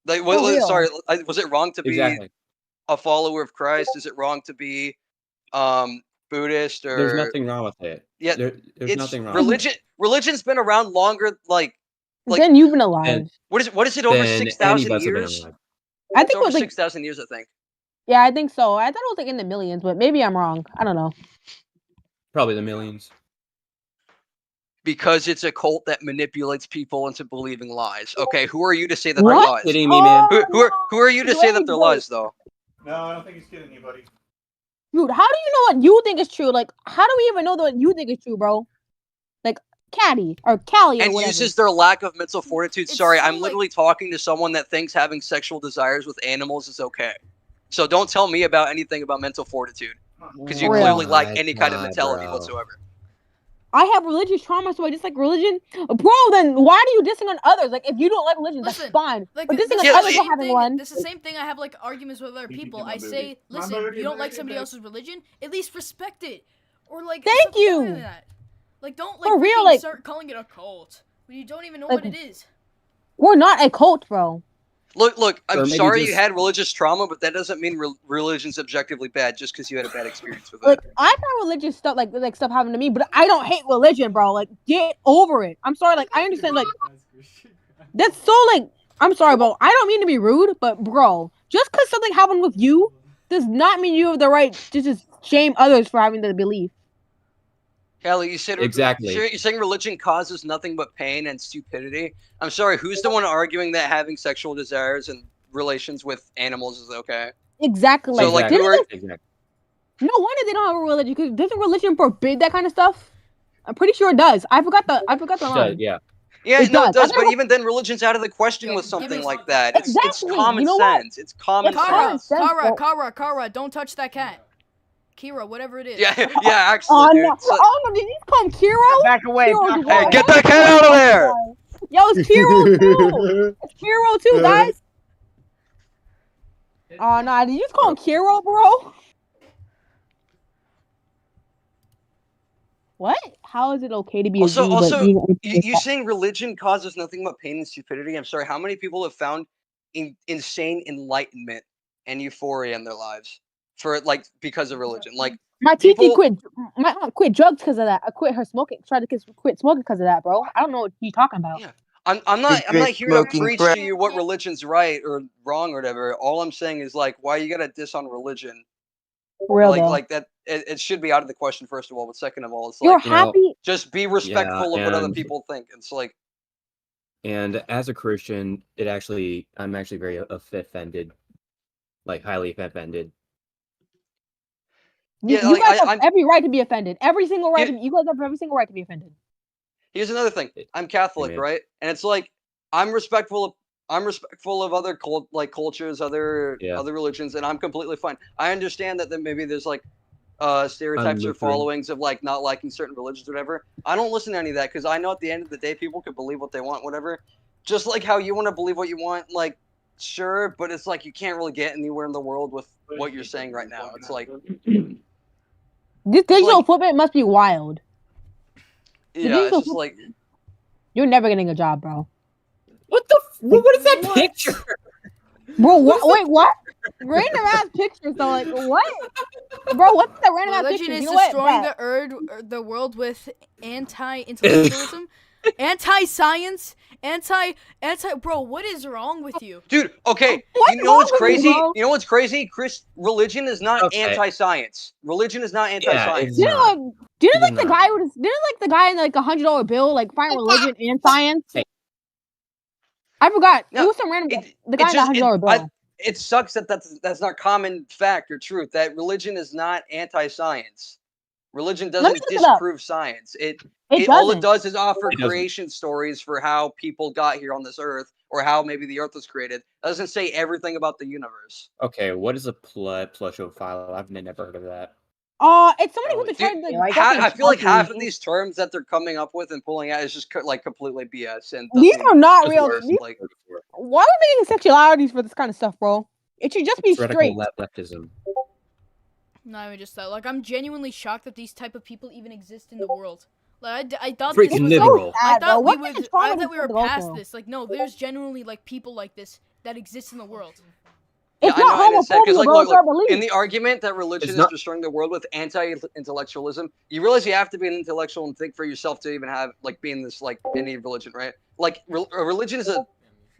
Like, sorry, was it wrong to be a follower of Christ? Is it wrong to be Buddhist or? There's nothing wrong with it. Yeah, there's nothing wrong. Religion's been around longer, like then you've been alive. What is it over 6,000 years? I think it was like 6,000 years. I think. Yeah, I think so. I thought it was like in the millions, but maybe I'm wrong. I don't know. Probably the millions. Because it's a cult that manipulates people into believing lies. Okay, who are you to say that What? they're lies? Kidding me, man. Who are you to say that they're lies, though? No, I don't think he's kidding you, buddy. Dude, how do you know what you think is true? Like, how do we even know what you think is true, bro? Like, Caddy or Callie or and whatever. Uses their lack of mental fortitude. Sorry, so I'm literally talking to someone that thinks having sexual desires with animals is okay. So don't tell me about anything about mental fortitude, because you clearly lack any kind of mentality whatsoever. I have religious trauma, so I dislike religion. Bro, then why do you dissing on others? Like, if you don't like religion, that's fine. Like, but dissing on others for having one. This is the same thing. I have like arguments with other people. I say, listen, you don't like somebody else's religion, at least respect it, or like. Thank you. Better than that. Like, don't like for real, like start calling it a cult when you don't even know what it is. We're not a cult, bro. Look. I'm sorry you had religious trauma, but that doesn't mean religion's objectively bad just because you had a bad experience with it. Like, I've had religious stuff, like stuff happen to me, but I don't hate religion, bro. Like, get over it. I'm sorry. Like, I understand. Like, that's so like. I'm sorry, bro. I don't mean to be rude, but bro, just because something happened with you does not mean you have the right to just shame others for having the belief. Callie, you said exactly. You're saying religion causes nothing but pain and stupidity. I'm sorry, who's the one arguing that having sexual desires and relations with animals is okay? Exactly. So, like, no wonder they don't have a religion, because doesn't religion forbid that kind of stuff? I'm pretty sure it does. I forgot the line. Yeah, it does. But even then, religion's out of the question with something like that. It's common sense. It's common sense. Kara, don't touch that cat. Kira, whatever it is. Yeah, actually, dude. No. Oh no, did you call him Kiro? Back away. Hey, get that cat out of there! Yo, it's Kiro too. It's Kiro too, guys. Oh no, did you just call him Kiro, bro? What? How is it okay to be also, you saying religion causes nothing but pain and stupidity? I'm sorry, how many people have found insane enlightenment and euphoria in their lives because of religion? Like, my TT quit. My aunt quit drugs because of that. I quit her smoking. Tried to quit smoking because of that, bro. I don't know what you're talking about. Yeah. I'm not here to preach to you what religion's right or wrong or whatever. All I'm saying is, like, why you gotta diss on religion? Real like that. It should be out of the question, first of all. But second of all, it's you're like, happy. Just be respectful of what other people think. It's like. And as a Christian, I'm actually very offended, like highly offended. You guys have every right to be offended. Every single right. You guys have every single right to be offended. Here's another thing. I'm Catholic, right? And it's like I'm respectful of other cultures, other religions, and I'm completely fine. I understand that maybe there's like stereotypes or followings of like not liking certain religions or whatever. I don't listen to any of that because I know at the end of the day people can believe what they want, whatever. Just like how you want to believe what you want, like sure, but it's like you can't really get anywhere in the world with what you're saying right now. It's like this digital footprint must be wild. Yeah, it's just like you're never getting a job, bro. What is that picture? Bro, wait, what? Random ass pictures though, like what? Bro, what's the random ass picture? Religion is destroying the world with anti-intellectualism. Anti-science, anti, bro. What is wrong with you, dude? Okay, What's you know what's wrong with crazy? you, bro? You know what's crazy? Religion is not Okay. anti-science. Religion is not Yeah, anti-science. it's Didn't not. like, didn't It like is the not. guy who didn't like the guy in like $100 bill like find religion and science? Hey. I forgot. No, it was some random. The it guy in the just $100 bill. it sucks that that's not common fact or truth. That religion is not anti-science. Religion Let doesn't me look it up. disprove science. It All it doesn't. does is offer It doesn't. creation stories for how people got here on this earth, or how maybe the earth was created. It doesn't say everything about the universe. Okay, what is a plushophile? I've never heard of that. It's somebody Oh, who dude, tried like like, fucking I feel like half of smoking. these terms that they're coming up with and pulling out is just like completely BS and These doesn't are not even real. worse. These, Like, why are we making sexualities for this kind of stuff, bro? It should just be It's radical straight. leftism. Not even just that. Like, I'm genuinely shocked that these type of people even exist in the world. Like, I thought this Freaking was liberal. I Sad, bro. thought What kind of trauma we these were kids go past through? this. Like, no, there's genuinely like people like this that exist in the world. It's yeah, I not know, and it's sad because homophobia, like, bro. It's look, our belief. in the argument that religion It's is not- destroying the world with anti-intellectualism, you realize you have to be an intellectual and think for yourself to even have like be in this like any religion, right? Like a religion is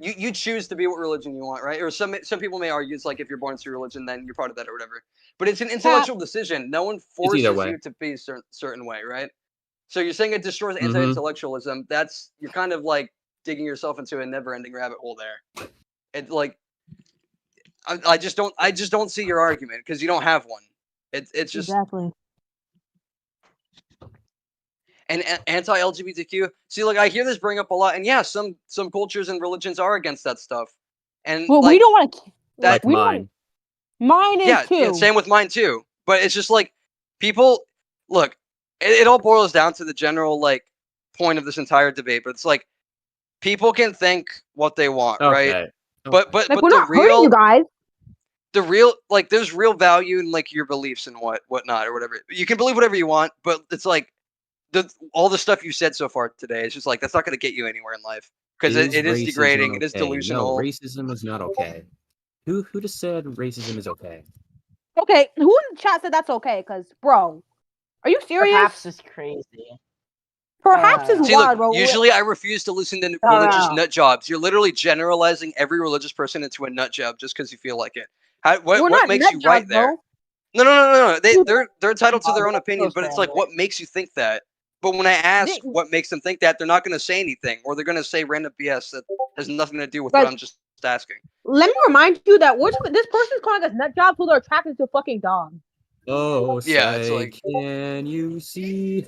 you choose to be what religion you want, right? Or some people may argue it's like if you're born into a religion, then you're part of that or whatever. But it's an intellectual decision. No one either forces way. you to be a certain way, right? So you're saying it destroys Mhm. anti-intellectualism. That's you're kind of like digging yourself into a never-ending rabbit hole there. It like I just don't see your argument because you don't have one. It's just Exactly. and anti-LGBTQ. See, like I hear this bring up a lot, and yeah, some cultures and religions are against that stuff, and Well, like we don't want to. that. Like we don't mine. Mine is Yeah, too. yeah, same with mine too. But it's just like people look. It all boils down to the general like point of this entire debate. But it's like people can think what they want, right? Okay. But Like but we're not hurting you guys. the real like there's real value in like your beliefs and whatnot or whatever. You can believe whatever you want, but it's like all the stuff you said so far today. It's just like that's not going to get you anywhere in life because it is racism degrading. It is okay? delusional. No, racism is not okay. Who just said racism is okay? Okay, who in the chat said that's okay? Because, bro, are you serious? Perhaps it's crazy. Perhaps it's See, wild, look, bro. usually I refuse to listen to religious nut jobs. You're literally generalizing every religious person into a nut job just because you feel like it. We're What not makes nut you jobs, right there? bro. No. Dude, They're entitled to their own that opinion, feels but it's like random. what makes you think that? But when I ask They- what makes them think that, they're not going to say anything, or they're going to say random BS that has nothing to do with Like- what I'm just asking. Let me remind you that this person's calling us nut jobs who they're attracted to a fucking dog. Oh, Yeah, it's say, like can you see?